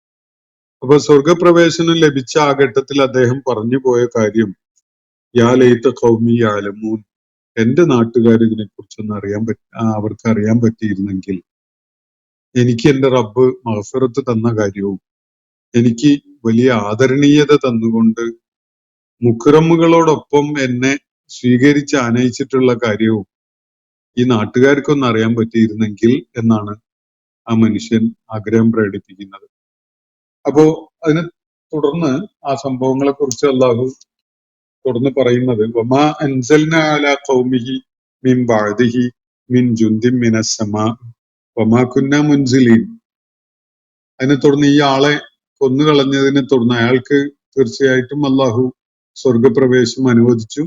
[SPEAKER 3] അപ്പൊ സ്വർഗപ്രവേശനം ലഭിച്ച ആ ഘട്ടത്തിൽ അദ്ദേഹം പറഞ്ഞു പോയ കാര്യം, യാ ലൈത ഖൗമി യഅലമൂൻ, എന്റെ നാട്ടുകാർ ഇതിനെ കുറിച്ചൊന്ന് അവർക്ക് അറിയാൻ പറ്റിയിരുന്നെങ്കിൽ എനിക്ക് എന്റെ റബ്ബ് മഗ്ഫിറത്ത് തന്ന കാര്യവും എനിക്ക് വലിയ ആദരണീയത തന്നുകൊണ്ട് മുക്രമുകളോടൊപ്പം എന്നെ സ്വീകരിച്ച് ആനയിച്ചിട്ടുള്ള കാര്യവും ഈ നാട്ടുകാർക്കൊന്ന് അറിയാൻ പറ്റിയിരുന്നെങ്കിൽ എന്നാണ് ആ മനുഷ്യൻ ആഗ്രഹം പ്രകടിപ്പിക്കുന്നത്. അപ്പോ അതിനെ തുടർന്ന് ആ സംഭവങ്ങളെ കുറിച്ച് അള്ളാഹു തുടർന്ന് പറയുന്നത്, വമാ അൻസൽനാ അലാ ഖൗമിഹി മിൻ ബഅദിഹി മിൻ ജുൻദിൻ മിനസ് സമാ വമാ കുന്നാ മുൻസിലീൻ. അതിനെ തുടർന്ന് ഈ ആളെ കൊന്നുകളഞ്ഞതിനെ തുടർന്ന് അയാൾക്ക് തീർച്ചയായിട്ടും അള്ളാഹു സ്വർഗപ്രവേശം അനുവദിച്ചു.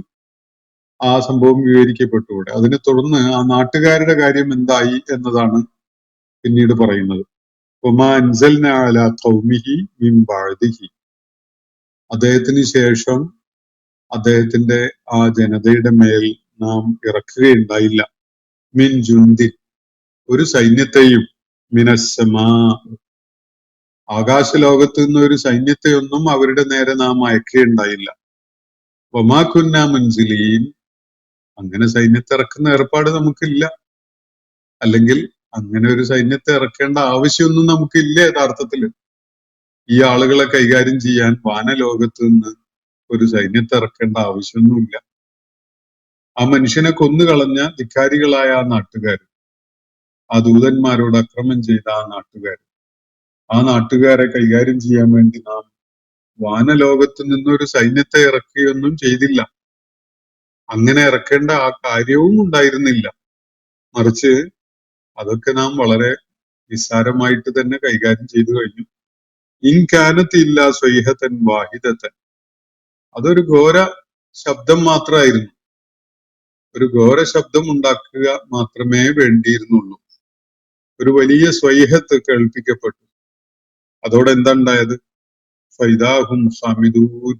[SPEAKER 3] ആ സംഭവം വിവരിക്കപ്പെട്ടു ഇവിടെ. അതിനെ തുടർന്ന് ആ നാട്ടുകാരുടെ കാര്യം എന്തായി എന്നതാണ് പിന്നീട് പറയുന്നത്. ഒമാ അൻസൽനാ അലാ ഖൗമിഹി മിൻ ബഅദിഹി, അദ്ദേഹത്തിന് ശേഷം അദ്ദേഹത്തിന്റെ ആ ജനതയുടെ മേൽ നാം ഇറക്കുകയുണ്ടായില്ല. മിൻ ജുന്ദിൻ, ഒരു സൈന്യത്തെയും, മിനസ്സമാ, ആകാശലോകത്ത് നിന്ന് ഒരു സൈന്യത്തെയൊന്നും അവരുടെ നേരെ നാം അയക്കുകയുണ്ടായില്ല. വമാ കുന്നാ മുൻസിലീൻ, അങ്ങനെ സൈന്യത്തെ ഇറക്കുന്ന ഏർപ്പാട് നമുക്കില്ല, അല്ലെങ്കിൽ അങ്ങനെ ഒരു സൈന്യത്തെ ഇറക്കേണ്ട ആവശ്യമൊന്നും നമുക്കില്ല. യഥാർത്ഥത്തിൽ ഈ ആളുകളെ കൈകാര്യം ചെയ്യാൻ വാനലോകത്ത് നിന്ന് ഒരു സൈന്യത്തെ ഇറക്കേണ്ട ആവശ്യമൊന്നുമില്ല. ആ മനുഷ്യനെ കൊന്നുകളഞ്ഞ ധിക്കാരികളായ ആ നാട്ടുകാർ, ആ ദൂതന്മാരോട് അക്രമം ചെയ്ത ആ നാട്ടുകാരെ കൈകാര്യം ചെയ്യാൻ വേണ്ടി നാം വാനലോകത്ത് നിന്നൊരു സൈന്യത്തെ ഇറക്കുകയൊന്നും ചെയ്തില്ല. അങ്ങനെ ഇറക്കേണ്ട ആ കാര്യവും ഉണ്ടായിരുന്നില്ല. മറിച്ച് അതൊക്കെ നാം വളരെ നിസ്സാരമായിട്ട് തന്നെ കൈകാര്യം ചെയ്തു കഴിഞ്ഞു. ഇൻകാനത്തില്ല സ്വൈഹത്തൻ വാഹിദത്തൻ, അതൊരു ഘോര ശബ്ദം മാത്രമായിരുന്നു. ഒരു ഘോര ശബ്ദം ഉണ്ടാക്കുക മാത്രമേ വേണ്ടിയിരുന്നുള്ളൂ. ഒരു വലിയ സ്വൈഹത്ത് കേൾപ്പിക്കപ്പെട്ടു. അതോടെ എന്താ ഉണ്ടായത്? ഫൈദാഹും ഹമിദൂൻ,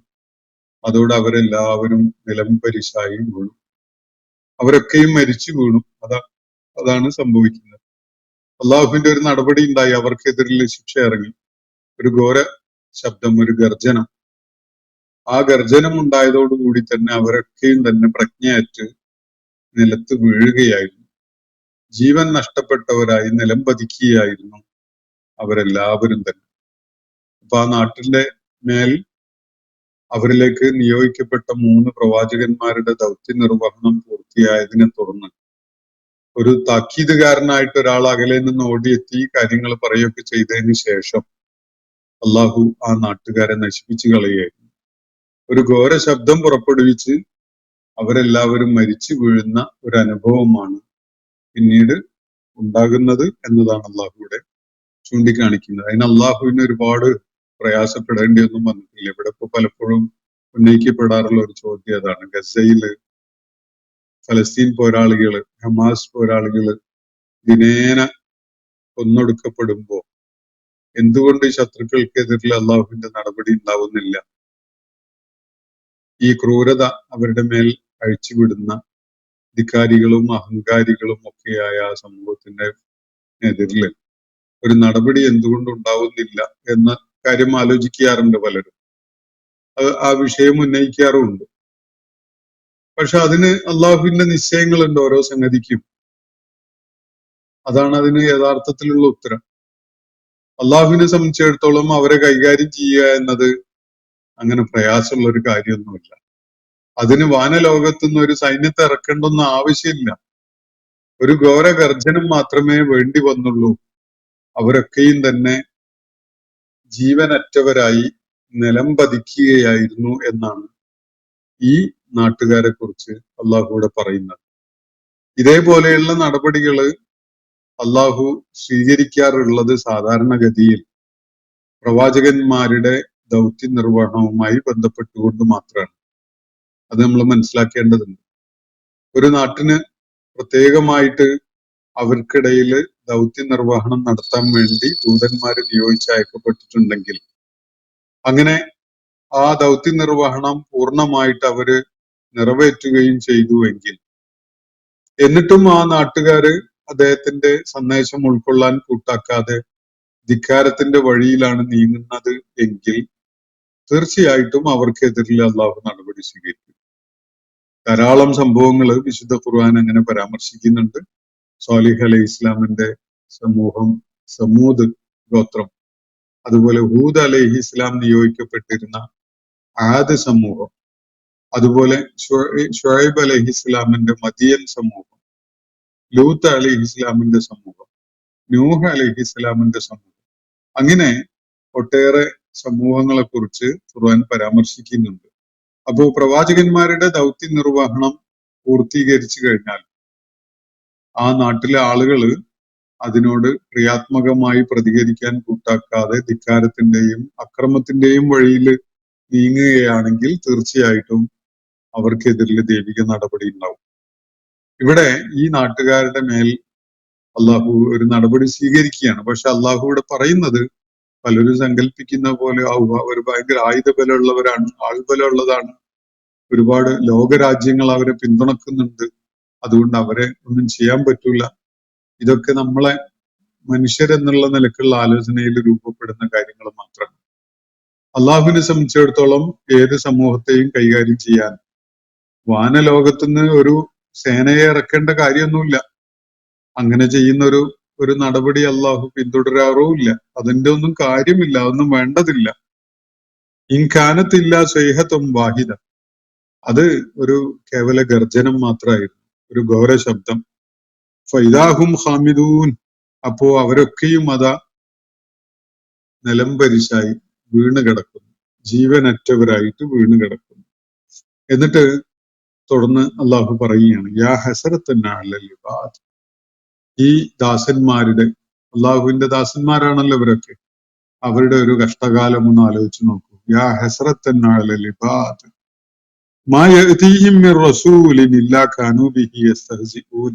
[SPEAKER 3] അതോടെ അവരെല്ലാവരും നിലംപരിശായി വീണു. അവരൊക്കെയും മരിച്ചു വീണു. അതാണ് സംഭവിക്കുന്നത്. അള്ളാഹുവിന്റെ ഒരു നടപടി ഉണ്ടായി, അവർക്കെതിരിൽ ശിക്ഷ ഇറങ്ങി. ഒരു ഘോര ശബ്ദം, ഒരു ഗർജനം. ആ ഗർജനം ഉണ്ടായതോടുകൂടി തന്നെ അവരൊക്കെയും തന്നെ പ്രജ്ഞയറ്റ് നിലത്ത് വീഴുകയായിരുന്നു. ജീവൻ നഷ്ടപ്പെട്ടവരായി നിലം പതിക്കുകയായിരുന്നു അവരെല്ലാവരും തന്നെ. അപ്പൊ ആ നാട്ടിന്റെ മേൽ അവരിലേക്ക് നിയോഗിക്കപ്പെട്ട 3 പ്രവാചകന്മാരുടെ ദൗത്യ നിർവഹണം പൂർത്തിയായതിനെ തുടർന്ന് ഒരു താക്കീതുകാരനായിട്ട് ഒരാൾ അകലെ നിന്ന് ഓടിയെത്തി കാര്യങ്ങൾ പറയുകയൊക്കെ ചെയ്തതിന് ശേഷം അള്ളാഹു ആ നാട്ടുകാരെ നശിപ്പിച്ചു കളയുകയായിരുന്നു. ഒരു ഘോര ശബ്ദം പുറപ്പെടുവിച്ച് അവരെല്ലാവരും മരിച്ചു വീഴുന്ന ഒരു അനുഭവമാണ് പിന്നീട് ഉണ്ടാകുന്നത് എന്നതാണ് അള്ളാഹുവിടെ ചൂണ്ടിക്കാണിക്കുന്നത്. അതിന് അള്ളാഹുവിന് ഒരുപാട് പ്രയാസപ്പെടേണ്ടിയൊന്നും വന്നിട്ടില്ല. ഇവിടെ ഇപ്പൊ പലപ്പോഴും ഉന്നയിക്കപ്പെടാറുള്ള ഒരു ചോദ്യം അതാണ്. ഗസയില് ഫലസ്തീൻ പോരാളികള്, ഹമാസ് പോരാളികള് ദിനേന കൊന്നൊടുക്കപ്പെടുമ്പോ എന്തുകൊണ്ട് ഈ ശത്രുക്കൾക്കെതിരെ അള്ളാഹുവിന്റെ നടപടി ഉണ്ടാവുന്നില്ല? ഈ ക്രൂരത അവരുടെ മേൽ അഴിച്ചുവിടുന്ന ധിക്കാരികളും അഹങ്കാരികളും ഒക്കെയായ ആ സമൂഹത്തിന്റെ എതിരിൽ ഒരു നടപടി എന്തുകൊണ്ട് ഉണ്ടാവുന്നില്ല എന്ന കാര്യം ആലോചിക്കാറുണ്ട് പലരും. ആ വിഷയം ഉന്നയിക്കാറുമുണ്ട്. പക്ഷെ അതിന് അള്ളാഹുവിന്റെ നിശ്ചയങ്ങളുണ്ട് ഓരോ സംഗതിക്കും. അതാണ് അതിന് യഥാർത്ഥത്തിലുള്ള ഉത്തരം. അള്ളാഹുവിനെ സംബന്ധിച്ചിടത്തോളം അവരെ കൈകാര്യം ചെയ്യുക എന്നത് അങ്ങനെ പ്രയാസമുള്ള ഒരു കാര്യമൊന്നുമില്ല. അതിന് വാനലോകത്തു നിന്ന് ഒരു സൈന്യത്തെ ഇറക്കേണ്ടൊന്നും ആവശ്യമില്ല. ഒരു ഘോര ഗർജനം മാത്രമേ വേണ്ടി വന്നുള്ളൂ. അവരൊക്കെയും തന്നെ ജീവനറ്റവരായി നിലം പതിക്കുകയായിരുന്നു എന്നാണ് ഈ നാട്ടുകാരെ കുറിച്ച് അള്ളാഹുവിടെ പറയുന്നത്. ഇതേപോലെയുള്ള നടപടികള് അള്ളാഹു സ്വീകരിക്കാറുള്ളത് സാധാരണഗതിയിൽ പ്രവാചകന്മാരുടെ ദൗത്യ നിർവഹണവുമായി ബന്ധപ്പെട്ടുകൊണ്ട് മാത്രമാണ്. അത് നമ്മൾ മനസ്സിലാക്കേണ്ടതുണ്ട്. ഒരു നാട്ടിന് പ്രത്യേകമായിട്ട് അവർക്കിടയിൽ ദൗത്യ നിർവഹണം നടത്താൻ വേണ്ടി ദൂതന്മാര് നിയോഗിച്ചയക്കപ്പെട്ടിട്ടുണ്ടെങ്കിൽ അങ്ങനെ ആ ദൗത്യ നിർവഹണം പൂർണ്ണമായിട്ട് അവര് നിറവേറ്റുകയും ചെയ്തുവെങ്കിൽ എന്നിട്ടും ആ നാട്ടുകാര് അദ്ദേഹത്തിന്റെ സന്ദേശം ഉൾക്കൊള്ളാൻ കൂട്ടാക്കാതെ ധിക്കാരത്തിന്റെ വഴിയിലാണ് നീങ്ങുന്നത് എങ്കിൽ തീർച്ചയായിട്ടും അവർക്കെതിരിൽ അള്ളാഹു നടപടി സ്വീകരിക്കും. ധാരാളം സംഭവങ്ങൾ വിശുദ്ധ ഖുർആൻ അങ്ങനെ പരാമർശിക്കുന്നുണ്ട്. സ്വാലിഹ് അലൈഹി ഇസ്ലാമിന്റെ സമൂഹം, സമൂദ് ഗോത്രം, അതുപോലെ ഹൂദ് അലൈഹി ഇസ്ലാം നിയോഗിക്കപ്പെട്ടിരുന്ന ആദ് സമൂഹം, അതുപോലെ ഷുഐബ് അലൈഹി ഇസ്ലാമിന്റെ മദിയൻ സമൂഹം, ലൂത്ത് അലൈഹി ഇസ്ലാമിന്റെ സമൂഹം, നൂഹ് അലൈഹി ഇസ്ലാമിന്റെ സമൂഹം, അങ്ങനെ ഒട്ടേറെ സമൂഹങ്ങളെ കുറിച്ച് ഖുർആൻ പരാമർശിക്കുന്നുണ്ട്. അപ്പോ പ്രവാചകന്മാരുടെ ദൗത്യ നിർവഹണം പൂർത്തീകരിച്ചു കഴിഞ്ഞാൽ ആ നാട്ടിലെ ആളുകള് അതിനോട് ക്രിയാത്മകമായി പ്രതികരിക്കാൻ കൂട്ടാക്കാതെ ധിക്കാരത്തിന്റെയും അക്രമത്തിന്റെയും വഴിയിൽ നീങ്ങുകയാണെങ്കിൽ തീർച്ചയായിട്ടും അവർക്കെതിരിൽ ദൈവിക നടപടി ഉണ്ടാവും. ഇവിടെ ഈ നാട്ടുകാരുടെ മേൽ അള്ളാഹു ഒരു നടപടി സ്വീകരിക്കുകയാണ്. പക്ഷെ അള്ളാഹു ഇവിടെ പറയുന്നത് പലരും സങ്കല്പിക്കുന്ന പോലെ അവർ ഭയങ്കര ആയുധബലമുള്ളവരാണ്, ആൾബലമുള്ളതാണ്, ഒരുപാട് ലോകരാജ്യങ്ങൾ അവരെ പിന്തുണക്കുന്നുണ്ട്, അതുകൊണ്ട് അവരെ ഒന്നും ചെയ്യാൻ പറ്റൂല. ഇതൊക്കെ നമ്മളെ മനുഷ്യരെന്നുള്ള നിലക്കുള്ള ആലോചനയിൽ രൂപപ്പെടുന്ന കാര്യങ്ങൾ മാത്രമാണ്. അള്ളാഹുവിനെ സംബന്ധിച്ചിടത്തോളം ഏത് സമൂഹത്തെയും കൈകാര്യം ചെയ്യാൻ വാനലോകത്തുനിന്ന് ഒരു സേനയെ ഇറക്കേണ്ട കാര്യമൊന്നുമില്ല. അങ്ങനെ ചെയ്യുന്ന ഒരു നടപടി അള്ളാഹു പിന്തുടരാറുമില്ല. അതിന്റെ ഒന്നും കാര്യമില്ല, അതൊന്നും വേണ്ടതില്ല. ഇൻകാനത്തില്ല സ്വൈഹത്തും വാഹിദ, അത് ഒരു കേവല ഗർജനം മാത്രമായിരുന്നു, ഒരു ഘോര ശബ്ദം. ഫൈദാഹും ഹാമിദൂൻ, അപ്പോ അവരൊക്കെയും അതാ നിലംപരിശായി വീണ് കിടക്കുന്നു, ജീവനറ്റവരായിട്ട് വീണ് കിടക്കുന്നു. എന്നിട്ട് തുടർന്ന് അള്ളാഹു പറയുകയാണ്, യാ ഹസറത്തന്നാലിബാദ്, ഈ ദാസന്മാരുടെ, അള്ളാഹുവിന്റെ ദാസന്മാരാണല്ലോ ഇവരൊക്കെ, അവരുടെ ഒരു കഷ്ടകാലം ഒന്ന് ആലോചിച്ച് നോക്കൂ. യാ ഹസറത്തന്നാലിബാദ് മാ യഅതീഹിം മിർ റസൂലിൻ ഇല്ലാ കാനൂ ബിഹി യസ്തഹ്സിഊൻ,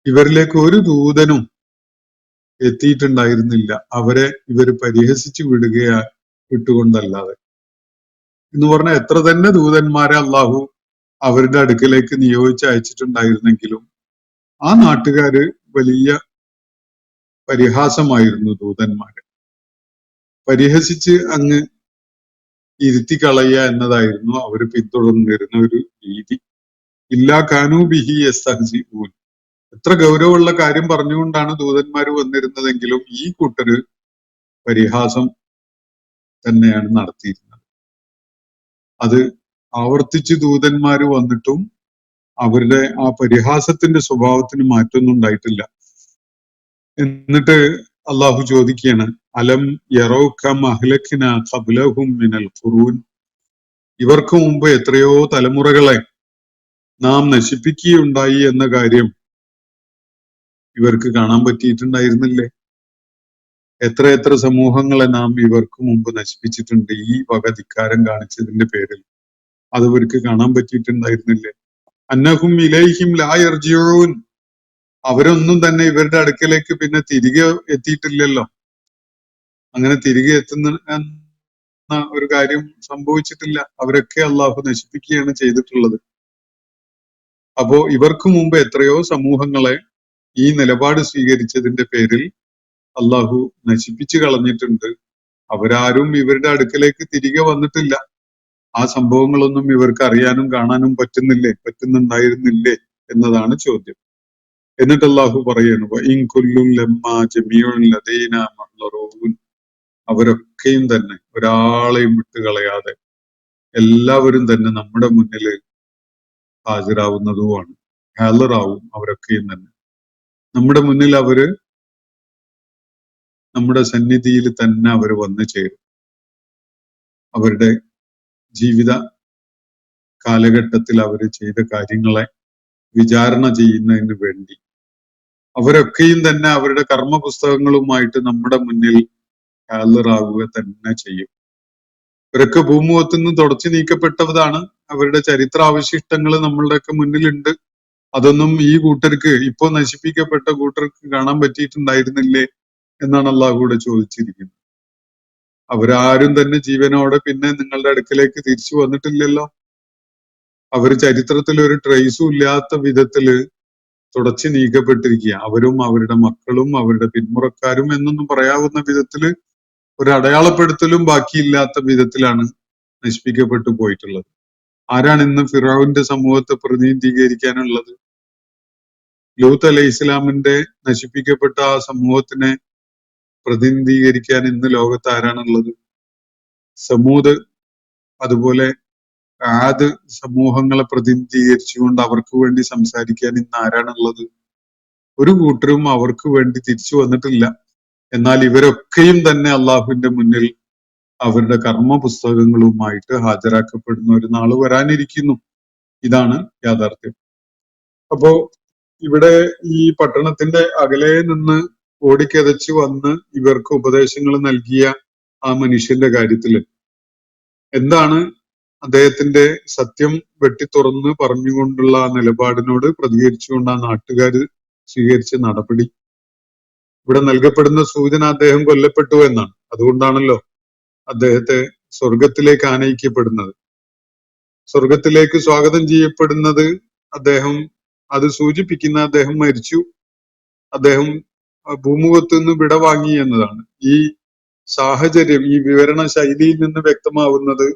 [SPEAKER 3] ഇവരിലേക്ക് ഒരു ദൂതനും എത്തിയിട്ടുണ്ടായിരുന്നില്ല അവരെ ഇവർ പരിഹസിച്ചു വിട്ടുകൊണ്ടല്ലാതെ. എന്ന് പറഞ്ഞാൽ എത്ര തന്നെ ദൂതന്മാരെ അള്ളാഹു അവരുടെ അടുക്കലേക്ക് നിയോഗിച്ച് അയച്ചിട്ടുണ്ടായിരുന്നെങ്കിലും ആ നാട്ടുകാര് വലിയ പരിഹാസമായിരുന്നു ദൂതന്മാരെ. പരിഹസിച്ച് അങ്ങ് ഇരുത്തി കളയുക എന്നതായിരുന്നു അവർ പിന്തുടർന്നിരുന്ന ഒരു രീതി. ഇല്ലാ കാനൂ ബിഹി യസ്തഹ്സിഊൻ, എത്ര ഗൗരവമുള്ള കാര്യം പറഞ്ഞുകൊണ്ടാണ് ദൂതന്മാർ വന്നിരുന്നതെങ്കിലും ഈ കൂട്ടര് പരിഹാസം തന്നെയാണ് നടത്തിയിരുന്നത്. അത് ആവർത്തിച്ച് ദൂതന്മാര് വന്നിട്ടും അവരുടെ ആ പരിഹാസത്തിന്റെ സ്വഭാവത്തിന് മാറ്റമൊന്നും ഉണ്ടായിട്ടില്ല. എന്നിട്ട് അള്ളാഹു ചോദിക്കുകയാണ്, അലം യറൗ കം അഹ്ലക്നാ ഖബ്ലഹും മിനൽ ഖുറൂൻ, ഇവർക്ക് മുമ്പ് എത്രയോ തലമുറകളെ നാം നശിപ്പിക്കുകയുണ്ടായി എന്ന കാര്യം ഇവർക്ക് കാണാൻ പറ്റിയിട്ടുണ്ടായിരുന്നില്ലേ? എത്ര സമൂഹങ്ങളെ നാം ഇവർക്ക് മുമ്പ് നശിപ്പിച്ചിട്ടുണ്ട് ഈ വക ധിക്കാരം കാണിച്ചതിന്റെ പേരിൽ. അത് ഇവർക്ക് കാണാൻ പറ്റിയിട്ടുണ്ടായിരുന്നില്ലേ? അന്നഹും ഇലൈഹിം ലാ യർജിഊൻ, അവരൊന്നും തന്നെ ഇവരുടെ അടുക്കലേക്ക് പിന്നെ തിരികെ എത്തിയിട്ടില്ലല്ലോ. അങ്ങനെ തിരികെ എത്തുന്ന ഒരു കാര്യം സംഭവിച്ചിട്ടില്ല. അവരൊക്കെ അള്ളാഹു നശിപ്പിക്കുകയാണ് ചെയ്തിട്ടുള്ളത്. അപ്പോ ഇവർക്ക് മുമ്പ് എത്രയോ സമൂഹങ്ങളെ ഈ നിലപാട് സ്വീകരിച്ചതിന്റെ പേരിൽ അള്ളാഹു നശിപ്പിച്ചു കളഞ്ഞിട്ടുണ്ട്. അവരാരും ഇവരുടെ അടുക്കലേക്ക് തിരികെ വന്നിട്ടില്ല. ആ സംഭവങ്ങളൊന്നും ഇവർക്ക് അറിയാനും കാണാനും പറ്റുന്നുണ്ടായിരുന്നില്ലേ എന്നതാണ് ചോദ്യം. എന്നിട്ട് അള്ളാഹു പറയണു, വഇൻ കുല്ലുൻ ലമ്മാ ജമീഉൻ ലദൈനാ മുഹ്ളറൂൻ, അവരൊക്കെയും തന്നെ ഒരാളെയും വിട്ടുകളയാതെ എല്ലാവരും തന്നെ നമ്മുടെ മുന്നിൽ ഹാജരാവുന്നതുമാണ്. ഹാജറാവും അവരൊക്കെയും തന്നെ നമ്മുടെ മുന്നിൽ, നമ്മുടെ സന്നിധിയിൽ തന്നെ അവർ വന്നു ചേരും. അവരുടെ ജീവിത കാലഘട്ടത്തിൽ അവർ ചെയ്ത കാര്യങ്ങളെ വിചാരണ ചെയ്യുന്നതിന് വേണ്ടി അവരൊക്കെയും തന്നെ അവരുടെ കർമ്മ പുസ്തകങ്ങളുമായിട്ട് നമ്മുടെ മുന്നിൽ ഹാജറാവുക തന്നെ ചെയ്യും. ഇവരൊക്കെ ഭൂമുഖത്തു നിന്ന് തുടച്ചു നീക്കപ്പെട്ടതാണ്. അവരുടെ ചരിത്രാവശിഷ്ടങ്ങൾ നമ്മളുടെയൊക്കെ മുന്നിലുണ്ട്. അതൊന്നും ഈ കൂട്ടർക്ക്, ഇപ്പോ നശിപ്പിക്കപ്പെട്ട കൂട്ടർക്ക് കാണാൻ പറ്റിയിട്ടുണ്ടായിരുന്നില്ലേ എന്നാണ് അള്ളാഹു കൂടെ ചോദിച്ചിരിക്കുന്നത്. അവരാരും തന്നെ ജീവനോടെ പിന്നെ നിങ്ങളുടെ അടുക്കലേക്ക് തിരിച്ചു വന്നിട്ടില്ലല്ലോ. അവർ ചരിത്രത്തിൽ ഒരു ട്രേസും ഇല്ലാത്ത വിധത്തില് തുടച്ചു നീക്കപ്പെട്ടിരിക്കുക. അവരും അവരുടെ മക്കളും അവരുടെ പിന്മുറക്കാരും എന്നൊന്നും പറയാവുന്ന വിധത്തില് ഒരു അടയാളപ്പെടുത്തലും ബാക്കിയില്ലാത്ത വിധത്തിലാണ് നശിപ്പിക്കപ്പെട്ടു പോയിട്ടുള്ളത്. ആരാണ് ഇന്ന് ഫിറഔന്റെ സമൂഹത്തെ പ്രതിനിധീകരിക്കാനുള്ളത്? ലൂത്ത് അലൈഹി ഇസ്ലാമിന്റെ നശിപ്പിക്കപ്പെട്ട ആ സമൂഹത്തിനെ പ്രതിനിധീകരിക്കാൻ ഇന്ന് ലോകത്ത് ആരാണുള്ളത്? സമൂദ്, അതുപോലെ ആദ് സമൂഹങ്ങളെ പ്രതിനിധീകരിച്ചുകൊണ്ട് അവർക്ക് വേണ്ടി സംസാരിക്കാൻ ഇന്ന് ആരാണുള്ളത്? ഒരു കൂട്ടരും അവർക്ക് വേണ്ടി തിരിച്ചു വന്നിട്ടില്ല. എന്നാൽ ഇവരൊക്കെയും തന്നെ അള്ളാഹുവിന്റെ മുന്നിൽ അവരുടെ കർമ്മ പുസ്തകങ്ങളുമായിട്ട് ഹാജരാക്കപ്പെടുന്ന ഒരു നാള് വരാനിരിക്കുന്നു. ഇതാണ് യാഥാർത്ഥ്യം. അപ്പോ ഇവിടെ ഈ പട്ടണത്തിന്റെ അകലെ നിന്ന് ഓടിക്കതച്ച് വന്ന് ഇവർക്ക് ഉപദേശങ്ങൾ നൽകിയ ആ മനുഷ്യന്റെ കാര്യത്തില് എന്താണ് അദ്ദേഹത്തിന്റെ സത്യം വെട്ടിത്തുറന്ന് പറഞ്ഞുകൊണ്ടുള്ള ആ നിലപാടിനോട് പ്രതികരിച്ചുകൊണ്ട് ആ നാട്ടുകാർ സ്വീകരിച്ച നടപടി? ഇവിടെ നൽകപ്പെടുന്ന സൂചന അദ്ദേഹം കൊല്ലപ്പെട്ടു എന്നാണ്. അതുകൊണ്ടാണല്ലോ അദ്ദേഹത്തെ സ്വർഗത്തിലേക്ക് ആനയിക്കപ്പെടുന്നത്. സ്വർഗത്തിലേക്ക് സ്വാഗതം ചെയ്യപ്പെടുന്നത് അദ്ദേഹം, അത് സൂചിപ്പിക്കുന്ന അദ്ദേഹം മരിച്ചു, അദ്ദേഹം ഭൂമുഖത്ത് നിന്ന് വിട വാങ്ങി എന്നതാണ്. ഈ സാഹചര്യം, ഈ വിവരണ ശൈലിയിൽ നിന്ന് വ്യക്തമാവുന്നത്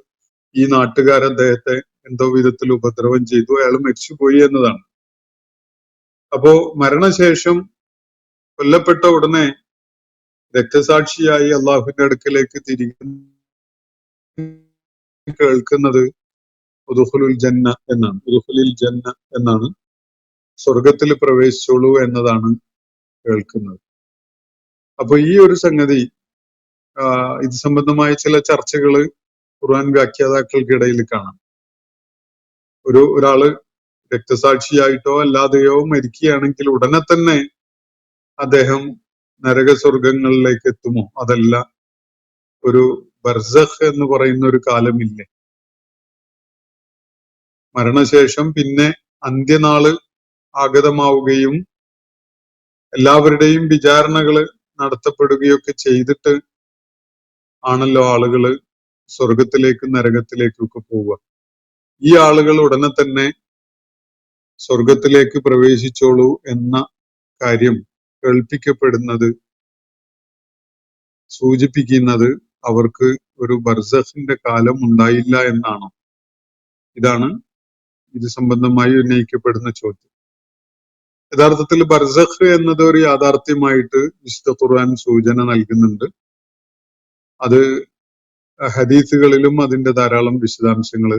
[SPEAKER 3] ഈ നാട്ടുകാർ അദ്ദേഹത്തെ എന്തോ വിധത്തിൽ ഉപദ്രവം ചെയ്തു, അയാൾ മരിച്ചുപോയി എന്നതാണ്. അപ്പോ മരണശേഷം കൊല്ലപ്പെട്ട ഉടനെ രക്തസാക്ഷിയായി അള്ളാഹുവിന്റെ അടുക്കലേക്ക് തിരികെ കേൾക്കുന്നത് ഉദ്ഖുലുൽ ജന്ന എന്നാണ്. ഉദ്ഖുലുൽ ജന്ന എന്നാണ്, സ്വർഗത്തിൽ പ്രവേശിച്ചോളൂ എന്നതാണ് കേൾക്കുന്നത്. അപ്പൊ ഈ ഒരു സംഗതി, ഇത് സംബന്ധമായ ചില ചർച്ചകള് ഖുർആൻ വ്യാഖ്യാതാക്കൾക്കിടയിൽ കാണാം. ഒരാള് രക്തസാക്ഷിയായിട്ടോ അല്ലാതെയോ മരിക്കുകയാണെങ്കിൽ ഉടനെ തന്നെ അദ്ദേഹം നരകസ്വർഗങ്ങളിലേക്ക് എത്തുമോ? അതല്ല, ഒരു ബർസഖ് എന്ന് പറയുന്ന ഒരു കാലമില്ലേ? മരണശേഷം പിന്നെ അന്ത്യനാള് ആഗതമാവുകയും എല്ലാവരുടെയും വിചാരണകള് നടത്തപ്പെടുകയൊക്കെ ചെയ്തിട്ട് ആണല്ലോ ആളുകള് സ്വർഗത്തിലേക്കും നരകത്തിലേക്കും ഒക്കെ പോവുക. ഈ ആളുകൾ ഉടനെ തന്നെ സ്വർഗത്തിലേക്ക് പ്രവേശിച്ചോളൂ എന്ന കാര്യം കേൾപ്പിക്കപ്പെടുന്നത്, സൂചിപ്പിക്കുന്നത് അവർക്ക് ഒരു ബർസഖിന്റെ കാലം ഉണ്ടായില്ല എന്നാണോ? ഇതാണ് ഇത് സംബന്ധമായി ഉന്നയിക്കപ്പെടുന്ന ചോദ്യം. യഥാർത്ഥത്തിൽ ബർസഖ് എന്നത് ഒരു യാഥാർത്ഥ്യമായിട്ട് വിശുദ്ധ ഖുർആൻ സൂചന നൽകുന്നുണ്ട്. അത് ഹദീസുകളിലും അതിന്റെ ധാരാളം വിശദാംശങ്ങൾ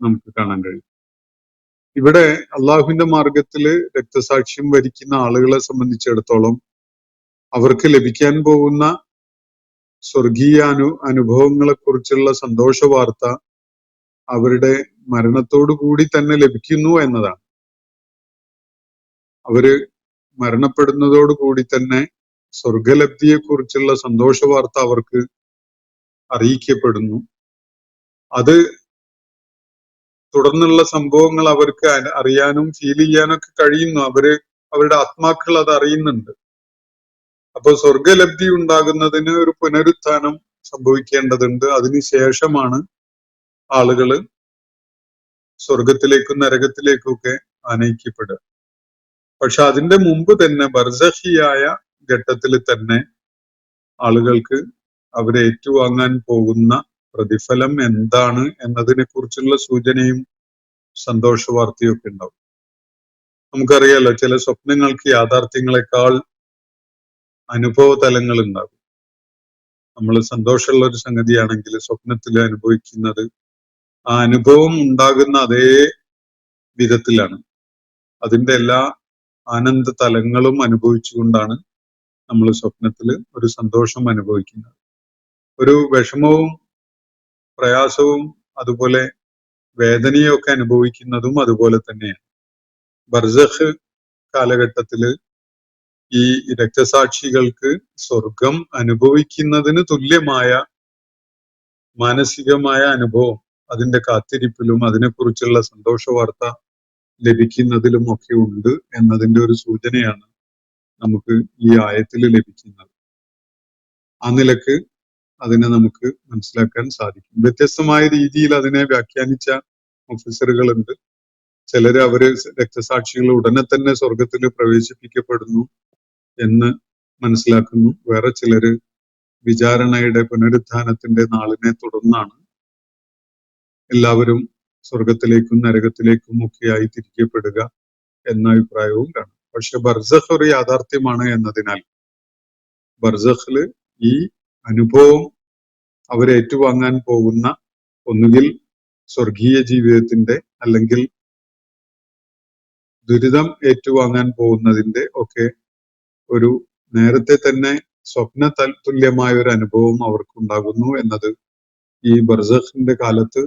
[SPEAKER 3] നമുക്ക് കാണാൻ കഴിയും. ഇവിടെ അള്ളാഹുവിന്റെ മാർഗത്തില് രക്തസാക്ഷ്യം വരിക്കുന്ന ആളുകളെ സംബന്ധിച്ചിടത്തോളം അവർക്ക് ലഭിക്കാൻ പോകുന്ന സ്വർഗീയ അനുഭവങ്ങളെ കുറിച്ചുള്ള സന്തോഷ വാർത്ത അവരുടെ മരണത്തോടു കൂടി തന്നെ ലഭിക്കുന്നു എന്നതാണ്. അവര് മരണപ്പെടുന്നതോടു കൂടി തന്നെ സ്വർഗലബ്ധിയെ കുറിച്ചുള്ള സന്തോഷ വാർത്ത അവർക്ക് അറിയിക്കപ്പെടുന്നു. അത് തുടർന്നുള്ള സംഭവങ്ങൾ അവർക്ക് അറിയാനും ഫീൽ ചെയ്യാനൊക്കെ കഴിയുന്നു. അവരുടെ ആത്മാക്കൾ അത് അറിയുന്നുണ്ട്. അപ്പൊ സ്വർഗലബ്ധി ഉണ്ടാകുന്നതിന് ഒരു പുനരുത്ഥാനം സംഭവിക്കേണ്ടതുണ്ട്. അതിനുശേഷമാണ് ആളുകള് സ്വർഗത്തിലേക്കും നരകത്തിലേക്കും ഒക്കെ ആനയിക്കപ്പെടുക. പക്ഷെ അതിന്റെ മുമ്പ് തന്നെ ബർസഖിയായ ഘട്ടത്തിൽ തന്നെ ആളുകൾക്ക് അവരെ ഏറ്റുവാങ്ങാൻ പോകുന്ന പ്രതിഫലം എന്താണ് എന്നതിനെ കുറിച്ചുള്ള സൂചനയും സന്തോഷ വാർത്തയൊക്കെ ഉണ്ടാവും. നമുക്കറിയാലോ, ചില സ്വപ്നങ്ങൾക്ക് യാഥാർത്ഥ്യങ്ങളെക്കാൾ അനുഭവ തലങ്ങൾ ഉണ്ടാകും. നമ്മൾ സന്തോഷമുള്ള ഒരു സംഗതിയാണെങ്കിൽ സ്വപ്നത്തിൽ അനുഭവിക്കുന്നത് ആ അനുഭവം ഉണ്ടാകുന്ന അതേ വിധത്തിലാണ്. അതിന്റെ എല്ലാ ആനന്ദ തലങ്ങളും അനുഭവിച്ചുകൊണ്ടാണ് നമ്മൾ സ്വപ്നത്തിൽ ഒരു സന്തോഷം അനുഭവിക്കുന്നത്. ഒരു വിഷമവും പ്രയാസവും അതുപോലെ വേദനയും ഒക്കെ അനുഭവിക്കുന്നതും അതുപോലെ തന്നെയാണ്. ബർസഖ് കാലഘട്ടത്തില് ഈ രക്തസാക്ഷികൾക്ക് സ്വർഗം അനുഭവിക്കുന്നതിന് തുല്യമായ മാനസികമായ അനുഭവം അതിന്റെ കാത്തിരിപ്പിലും അതിനെക്കുറിച്ചുള്ള സന്തോഷ വാർത്ത ലഭിക്കുന്നതിലും ഒക്കെ ഉണ്ട് എന്നതിന്റെ ഒരു സൂചനയാണ് നമുക്ക് ഈ ആയത്തിൽ ലഭിക്കുന്നത്. ആ നിലക്ക് അതിനെ നമുക്ക് മനസ്സിലാക്കാൻ സാധിക്കും. വ്യത്യസ്തമായ രീതിയിൽ അതിനെ വ്യാഖ്യാനിച്ച മുഫസ്സിറുകളുണ്ട്. ചിലര് അവര് രക്തസാക്ഷികൾ ഉടനെ തന്നെ സ്വർഗത്തിൽ പ്രവേശിപ്പിക്കപ്പെടുന്നു എന്ന് മനസ്സിലാക്കുന്നു. വേറെ ചിലര് വിചാരണയുടെ പുനരുത്ഥാനത്തിന്റെ നാളിനെ തുടർന്നാണ് എല്ലാവരും സ്വർഗത്തിലേക്കും നരകത്തിലേക്കും ഒക്കെയായി തിരിക്കപ്പെടുക എന്ന അഭിപ്രായവും കാണും. പക്ഷെ ബർസഖ് ഒരു യാഥാർത്ഥ്യമാണ് എന്നതിനാൽ ബർസഖില് ഈ അനുഭവം അവരെ ഏറ്റുവാങ്ങാൻ പോകുന്ന ഒന്നുകിൽ സ്വർഗീയ ജീവിതത്തിന്റെ അല്ലെങ്കിൽ ദുരിതം ഏറ്റുവാങ്ങാൻ പോകുന്നതിന്റെ ഒക്കെ ഒരു നേരത്തെ തന്നെ സ്വപ്ന തുല്യമായ ഒരു അനുഭവം അവർക്കുണ്ടാകുന്നു എന്നത് ഈ ബർസഖിന്റെ കാലത്ത്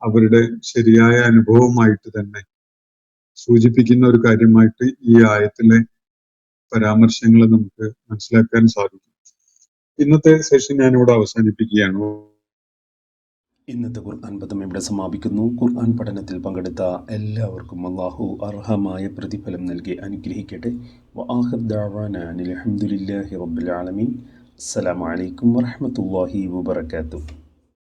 [SPEAKER 3] അവരുടെ ശരിയായ അനുഭവമായിട്ട് തന്നെ സൂചിപ്പിക്കുന്ന ഒരു കാര്യമായിട്ട് ഈ ആയത്തിലെ പരാമർശങ്ങൾ നമുക്ക് മനസ്സിലാക്കാൻ സാധിക്കും. ഇന്നത്തെ സെഷൻ ഞാനിവിടെ അവസാനിപ്പിക്കുകയാണ്.
[SPEAKER 2] ഇന്നത്തെ ഖുർആൻ പദം ഇവിടെ സമാപിക്കുന്നു. ഖുർആൻ പഠനത്തിൽ പങ്കെടുത്ത എല്ലാവർക്കും അല്ലാഹു അർഹമായ പ്രതിഫലം നൽകി അനുഗ്രഹിക്കട്ടെ. വആഖിർ ദഅവാനാ അനിൽ ഹംദുലില്ലാഹി റബ്ബിൽ ആലമീൻ. അസ്സലാമു അലൈക്കും വറഹ്മത്തുള്ളാഹി വബറകാതുഹു.